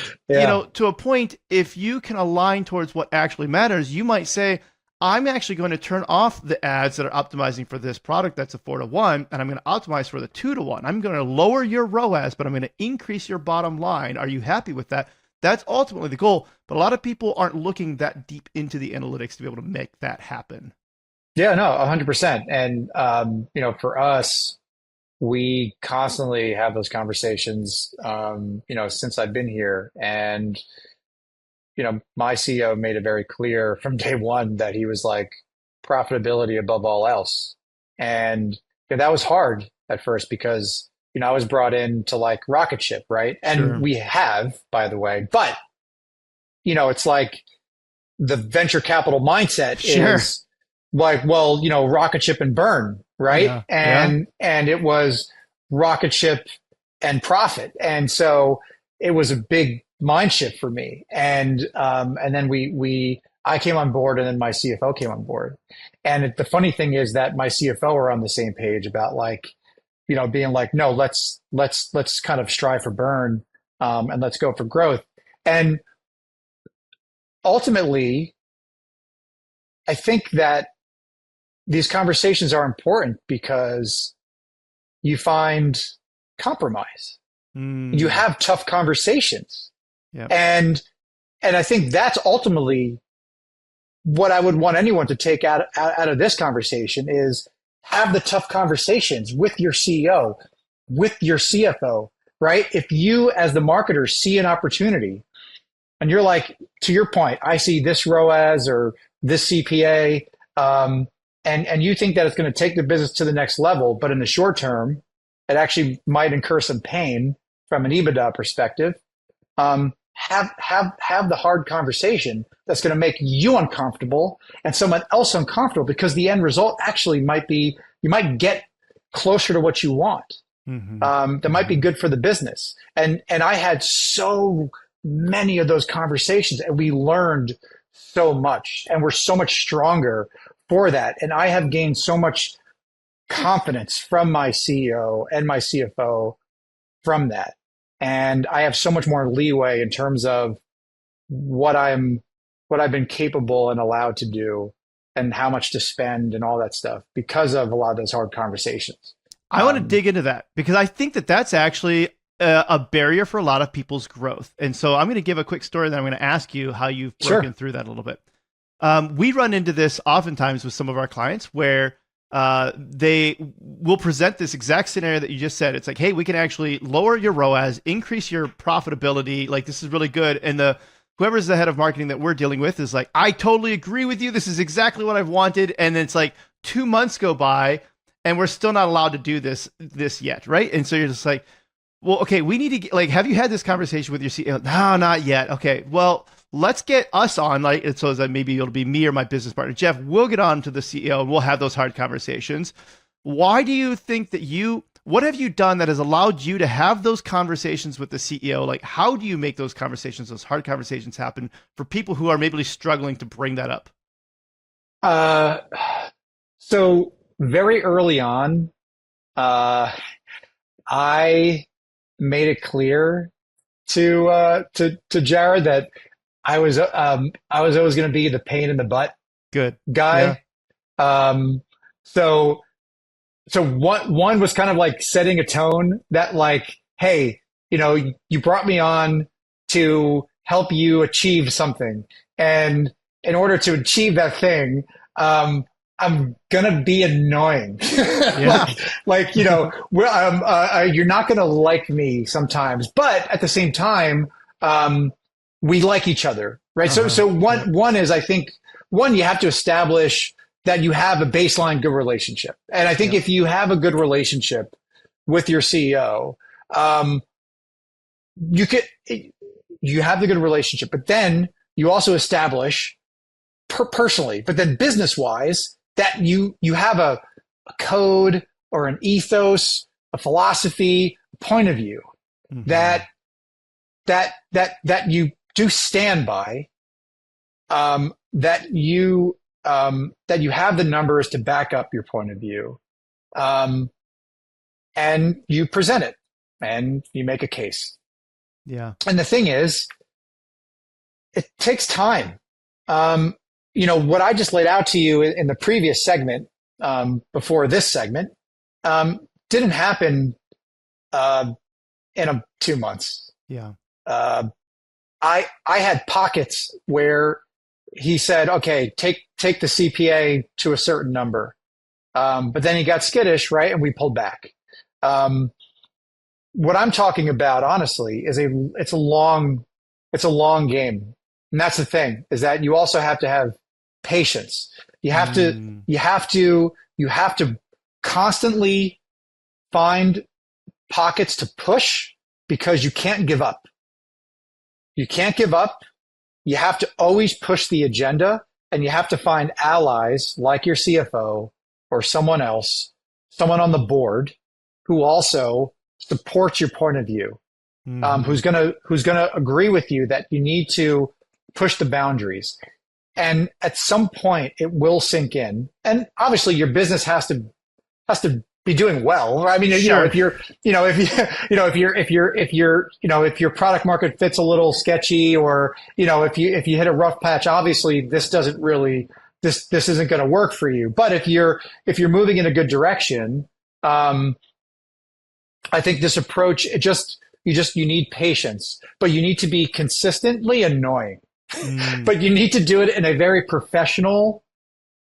to a point, if you can align towards what actually matters, you might say, I'm actually going to turn off the ads that are optimizing for this product that's a 4-to-1, and I'm going to optimize for the 2-to-1. I'm going to lower your ROAS, but I'm going to increase your bottom line. Are you happy with that? That's ultimately the goal. But a lot of people aren't looking that deep into the analytics to be able to make that happen. Yeah, no, 100%. And, for us, we constantly have those conversations, since I've been here. And, my CEO made it very clear from day one that he was like, profitability above all else. And that was hard at first because, I was brought in to like rocket ship, right? And Sure. we have, by the way, but, it's like the venture capital mindset Sure. is like, well, rocket ship and burn, right? Yeah. And it was rocket ship and profit. And so it was a big mind shift for me. And then I came on board and then my CFO came on board. And the funny thing is that my CFO are on the same page about like, being like, no, let's kind of strive for burn, and let's go for growth. And ultimately, I think that these conversations are important because you find compromise. You have tough conversations. Yeah. And I think that's ultimately what I would want anyone to take out of this conversation is have the tough conversations with your CEO, with your CFO, right? If you as the marketer see an opportunity and you're like, to your point, I see this ROAS or this CPA, and you think that it's going to take the business to the next level, but in the short term, it actually might incur some pain from an EBITDA perspective. Have the hard conversation that's going to make you uncomfortable and someone else uncomfortable because the end result actually might be you might get closer to what you want. That might be good for the business. And I had so many of those conversations and we learned so much and we're so much stronger for that. And I have gained so much confidence from my CEO and my CFO from that. And I have so much more leeway in terms of what I've been capable and allowed to do and how much to spend and all that stuff because of a lot of those hard conversations. I want to dig into that because I think that that's actually a barrier for a lot of people's growth. And so I'm going to give a quick story, then I'm going to ask you how you've broken through that a little bit. We run into this oftentimes with some of our clients where they will present this exact scenario that you just said. It's like, hey, we can actually lower your ROAS, increase your profitability. Like, this is really good. And whoever's the head of marketing that we're dealing with is like, I totally agree with you. This is exactly what I've wanted. And then it's like 2 months go by and we're still not allowed to do this yet. Right. And so you're just like, well, okay, we need to get, like, have you had this conversation with your CEO? No, not yet. Okay. Well, let's get us on, like, so that maybe it'll be me or my business partner, Jeff. We'll get on to the CEO and we'll have those hard conversations. Why do you think that what have you done that has allowed you to have those conversations with the CEO? Like, how do you make those conversations, those hard conversations happen for people who are maybe struggling to bring that up? So very early on, I made it clear to Jared that I was always going to be the pain in the butt guy. Yeah. So one was kind of like setting a tone that like, hey, you brought me on to help you achieve something. And in order to achieve that thing, I'm gonna be annoying. Yeah. You're not gonna like me sometimes, but at the same time, we like each other, right? So one is, I think, you have to establish that you have a baseline good relationship. And I think if you have a good relationship with your CEO, you have the good relationship, but then you also establish personally, but then business wise, that you have a code or an ethos, a philosophy, a point of view that you do stand by, that you have the numbers to back up your point of view, and you present it and you make a case. Yeah. And the thing is, it takes time. what I just laid out to you in the previous segment, before this segment, didn't happen in 2 months. Yeah. I had pockets where he said, okay, take the CPA to a certain number. But then he got skittish, right? And we pulled back. What I'm talking about, honestly, is it's a long game. And that's the thing, is that you also have to have patience. You have to constantly find pockets to push, because you can't give up. You can't give up. You have to always push the agenda, and you have to find allies like your CFO or someone else, someone on the board who also supports your point of view, who's gonna agree with you that you need to push the boundaries. And at some point it will sink in. And obviously your business has to be doing well. I mean, sure. if your product market fit's a little sketchy, or, if you hit a rough patch, obviously this isn't going to work for you. But if you're moving in a good direction, I think this approach, you need patience, but you need to be consistently annoying, but you need to do it in a very professional.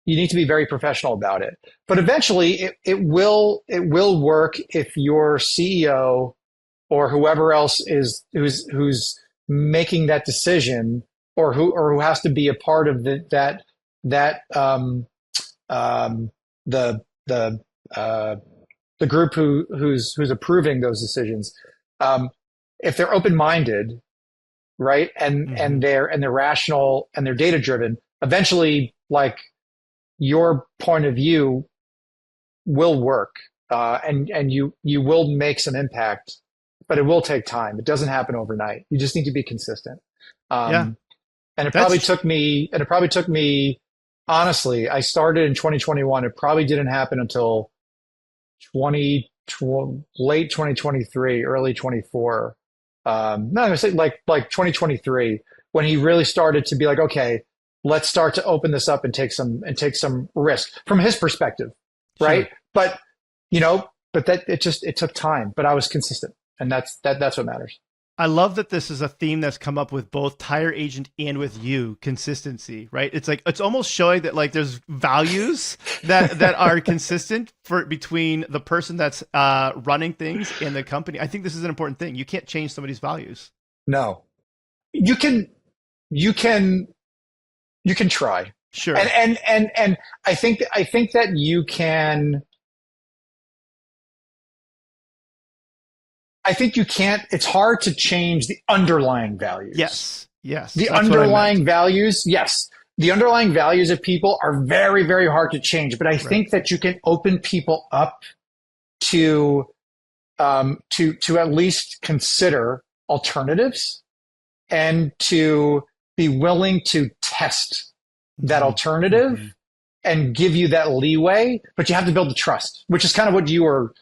You need to be very professional about it. But eventually it will work if your CEO or whoever else who's making that decision, or who has to be a part of the group who's approving those decisions. If they're open-minded, right, and they're rational and they're data-driven, eventually, like, your point of view will work, and you will make some impact, but it will take time. It doesn't happen overnight. You just need to be consistent. And it probably took me, honestly, I started in 2021. It probably didn't happen until late 2023, early 24. No, I'm gonna say like 2023, when he really started to be like, okay, let's start to open this up and take some risk from his perspective, right? Sure. But it took time. But I was consistent, and that's what matters. I love that this is a theme that's come up with both Tire Agent and with you, consistency, right? It's like, it's almost showing that, like, there's values that are consistent between the person that's running things and the company. I think this is an important thing. You can't change somebody's values. No, you can try. Sure. And I think that you can. I think you can't. It's hard to change the underlying values. Yes. The underlying values. Yes. The underlying values of people are very, very hard to change. But I think that you can open people up to at least consider alternatives, and to be willing to test that alternative and give you that leeway. But you have to build the trust, which is kind of what you were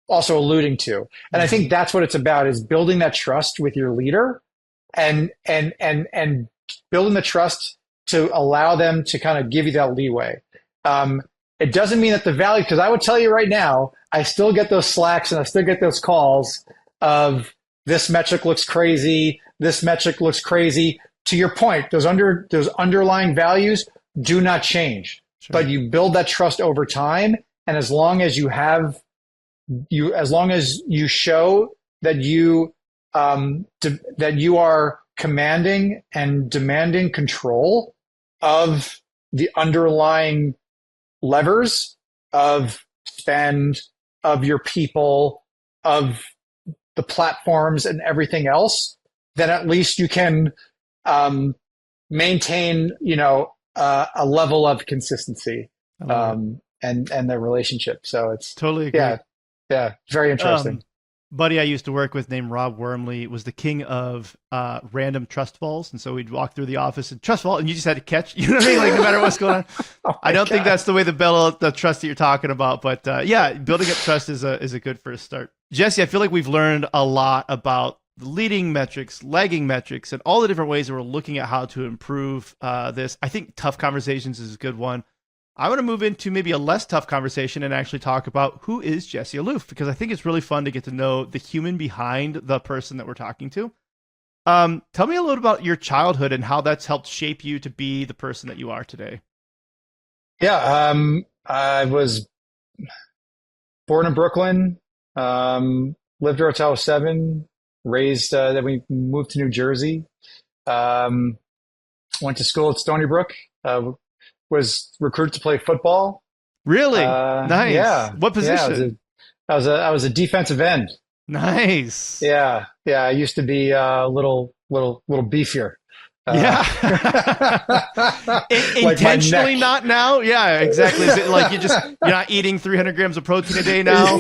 also alluding to. And I think that's what it's about, is building that trust with your leader, and building the trust to allow them to kind of give you that leeway. It doesn't mean that the value, because I would tell you right now, I still get those Slacks and I still get those calls of, this metric looks crazy, this metric looks crazy. To your point, those underlying values do not change. Sure. But you build that trust over time, and as long as you show that you are commanding and demanding control of the underlying levers of spend, of your people, of the platforms and everything else, then at least you can maintain, a level of consistency, and the relationship. So it's totally agree. Yeah, very interesting. Buddy I used to work with named Rob Wormley was the king of random trust falls. And so we'd walk through the office and trust fall, and you just had to catch, you know what I mean? Like, no matter what's going on. I don't think that's the way the trust that you're talking about, but building up trust is a good first start. Jesse, I feel like we've learned a lot about leading metrics, lagging metrics, and all the different ways that we're looking at how to improve this. I think tough conversations is a good one. I want to move into maybe a less tough conversation and actually talk about who is Jesse Allouf, because I think it's really fun to get to know the human behind the person that we're talking to. Tell me a little about your childhood and how that's helped shape you to be the person that you are today. Yeah, I was born in Brooklyn, lived there until I was 7, raised, then we moved to New Jersey, went to school at Stony Brook, was recruited to play football. Really? Nice. Yeah. What position? Yeah, I was a defensive end. Nice. Yeah. I used to be a little beefier. Yeah. Like intentionally not now? Yeah, exactly. Is it like you're not eating 300 grams of protein a day now?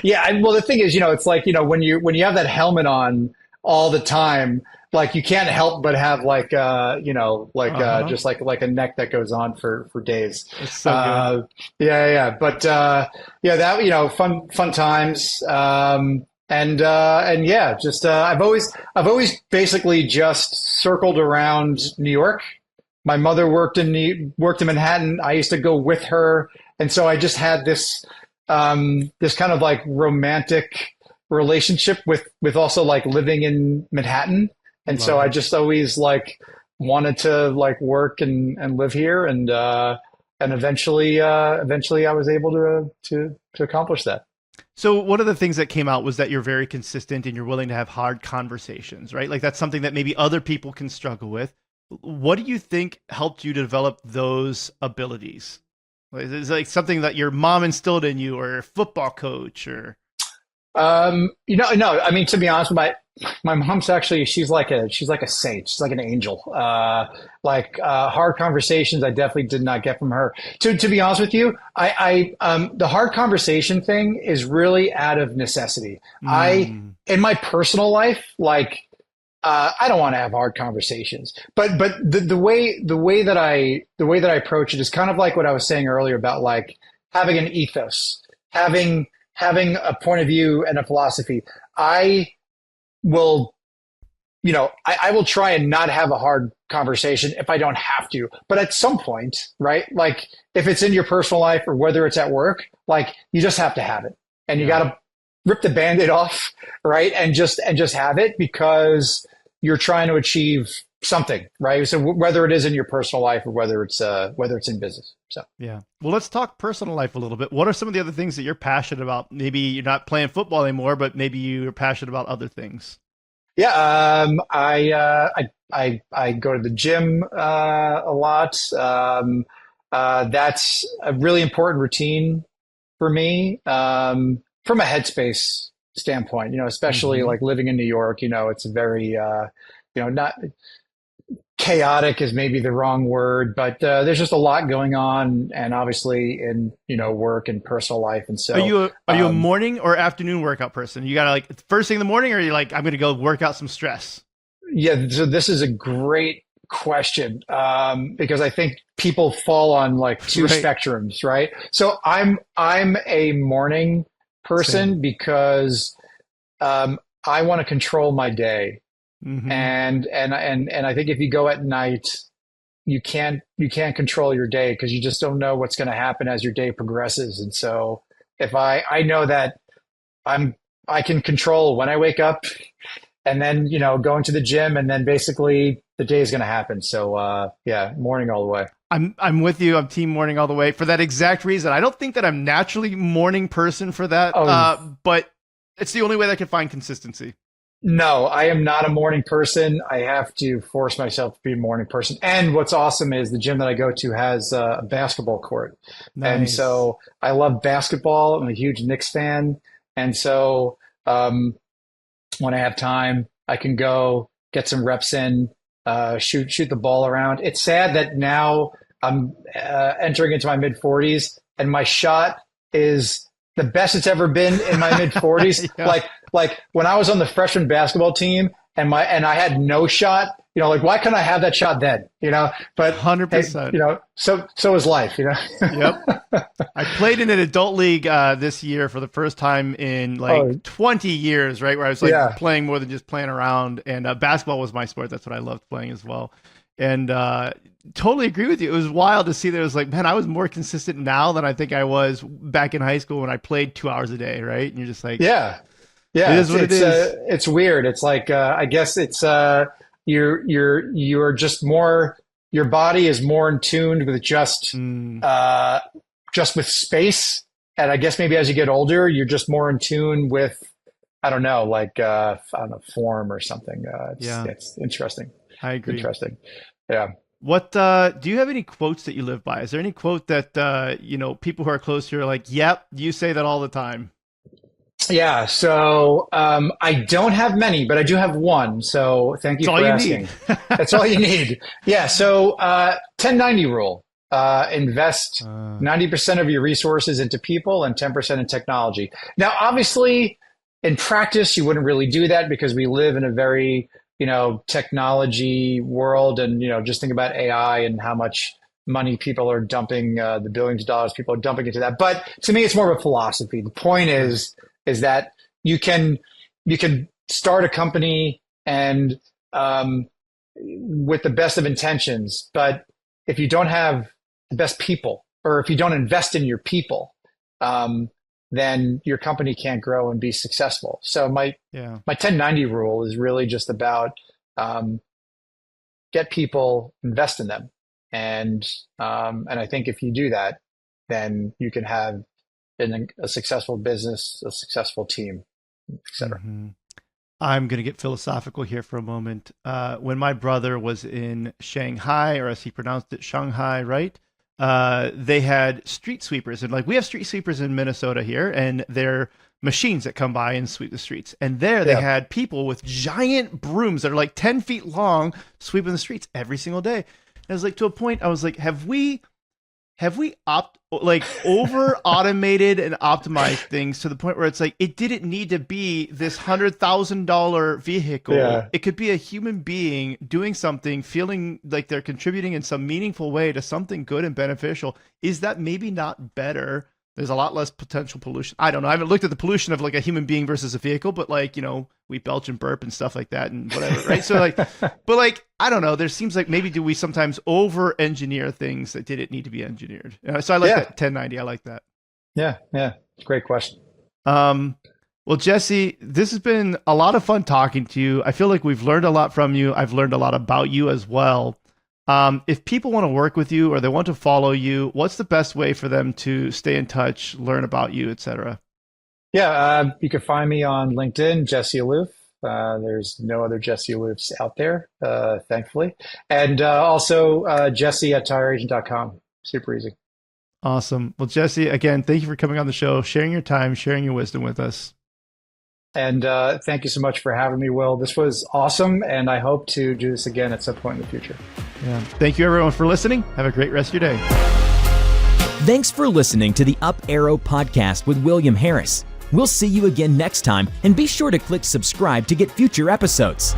Yeah. Well, the thing is, it's like, when you have that helmet on all the time, like you can't help but have like, just like a neck that goes on for days. It's so good. Yeah. But, that, fun times. And yeah, just, I've always basically just circled around New York. My mother worked in Manhattan. I used to go with her. And so I just had this kind of like romantic relationship with also like living in Manhattan. And so I just always like wanted to like work and live here. And eventually I was able to accomplish that. So one of the things that came out was that you're very consistent and you're willing to have hard conversations, right? Like that's something that maybe other people can struggle with. What do you think helped you to develop those abilities? Is it like something that your mom instilled in you, or a football coach, or? No. I mean, to be honest, my mom's actually, she's like a saint. She's like an angel. Hard conversations, I definitely did not get from her. To be honest with you, the hard conversation thing is really out of necessity. In my personal life, I don't want to have hard conversations, but the way that I approach it is kind of like what I was saying earlier about like having an ethos, having a point of view and a philosophy. I will try and not have a hard conversation if I don't have to. But at some point, right? Like if it's in your personal life or whether it's at work, like you just have to have it, and you got to rip the Band-Aid off, right? And just have it, because you're trying to achieve something, right? So whether it is in your personal life or whether it's in business. So yeah. Well, let's talk personal life a little bit. What are some of the other things that you're passionate about? Maybe you're not playing football anymore, but maybe you're passionate about other things. Yeah. I go to the gym a lot. That's a really important routine for me, from a headspace standpoint, especially like living in New York, it's very, not chaotic is maybe the wrong word, but there's just a lot going on, and obviously in work and personal life. And so are you a morning or afternoon workout person? You gotta like first thing in the morning, or are you like, I'm gonna go work out some stress? Yeah, so this is a great question, because I think people fall on like two spectrums, right? So I'm a morning person because I want to control my day. Mm-hmm. And I think if you go at night, you can't control your day, because you just don't know what's going to happen as your day progresses. And so if I know that I can control when I wake up, and then going to the gym, and then basically the day is going to happen. So yeah, morning all the way. I'm with you. I'm team morning all the way for that exact reason. I don't think that I'm naturally morning person for that, but it's the only way that I can find consistency. No, I am not a morning person. I have to force myself to be a morning person. And what's awesome is the gym that I go to has a basketball court. Nice. And so I love basketball. I'm a huge Knicks fan. And so when I have time, I can go get some reps in, shoot the ball around. It's sad that now I'm entering into my mid-40s, and my shot is the best it's ever been in my mid-40s. Yeah. Like when I was on the freshman basketball team and I had no shot, like why couldn't I have that shot then? But 100%. hey, so is life. Yep. I played in an adult league this year for the first time in 20 years, right? Where I was playing more than just playing around, and basketball was my sport. That's what I loved playing as well. And totally agree with you. It was wild to see that. It was like, man, I was more consistent now than I think I was back in high school when I played 2 hours a day, right? And you're just like, yeah, it is what it is. It's weird. It's like I guess it's you're just more. Your body is more in tune with just with space, and I guess maybe as you get older, you're just more in tune with form or something. It's interesting. I agree. Interesting. Yeah. What do you have any quotes that you live by? Is there any quote that people who are close to you are like, yep, you say that all the time? Yeah. So I don't have many, but I do have one. So thank you for asking. That's all you need. Yeah. So 10-90 rule. Invest 90% of your resources into people and 10% in technology. Now, obviously, in practice, you wouldn't really do that because we live in a very technology world, and just think about AI and how much money people are dumping, the billions of dollars people are dumping into that. But to me, it's more of a philosophy. The point is that you can start a company and with the best of intentions, but if you don't have the best people, or if you don't invest in your people, then your company can't grow and be successful. So my 10-90 rule is really just about get people, invest in them, and I think if you do that, then you can have a successful business, a successful team, etc. Mm-hmm. I'm going to get philosophical here for a moment. When my brother was in Shanghai, or as he pronounced it, Shanghai, right? They had street sweepers, and we have street sweepers in Minnesota here, and they're machines that come by and sweep the streets. And there they had people with giant brooms that are 10 feet long sweeping the streets every single day. And it was to a point I was like, have we over automated and optimized things to the point where it's it didn't need to be this $100,000 vehicle. Yeah. It could be a human being doing something, feeling like they're contributing in some meaningful way to something good and beneficial. Is that maybe not better? There's a lot less potential pollution. I don't know. I haven't looked at the pollution of a human being versus a vehicle, but we belch and burp and stuff like that and whatever, right? So but I don't know. There seems maybe do we sometimes over-engineer things that didn't need to be engineered? So I like that 1090. I like that. Yeah. Great question. Well, Jesse, this has been a lot of fun talking to you. I feel like we've learned a lot from you. I've learned a lot about you as well. If people want to work with you or they want to follow you, what's the best way for them to stay in touch, learn about you, etc.? Yeah, you can find me on LinkedIn, Jesse Allouf. There's no other Jesse Alloufs out there, thankfully. And also jesse@tireagent.com. Super easy. Awesome. Well, Jesse, again, thank you for coming on the show, sharing your time, sharing your wisdom with us. And thank you so much for having me, Will. This was awesome, and I hope to do this again at some point in the future. Yeah. Thank you, everyone, for listening. Have a great rest of your day. Thanks for listening to the Up Arrow podcast with William Harris. We'll see you again next time, and be sure to click subscribe to get future episodes.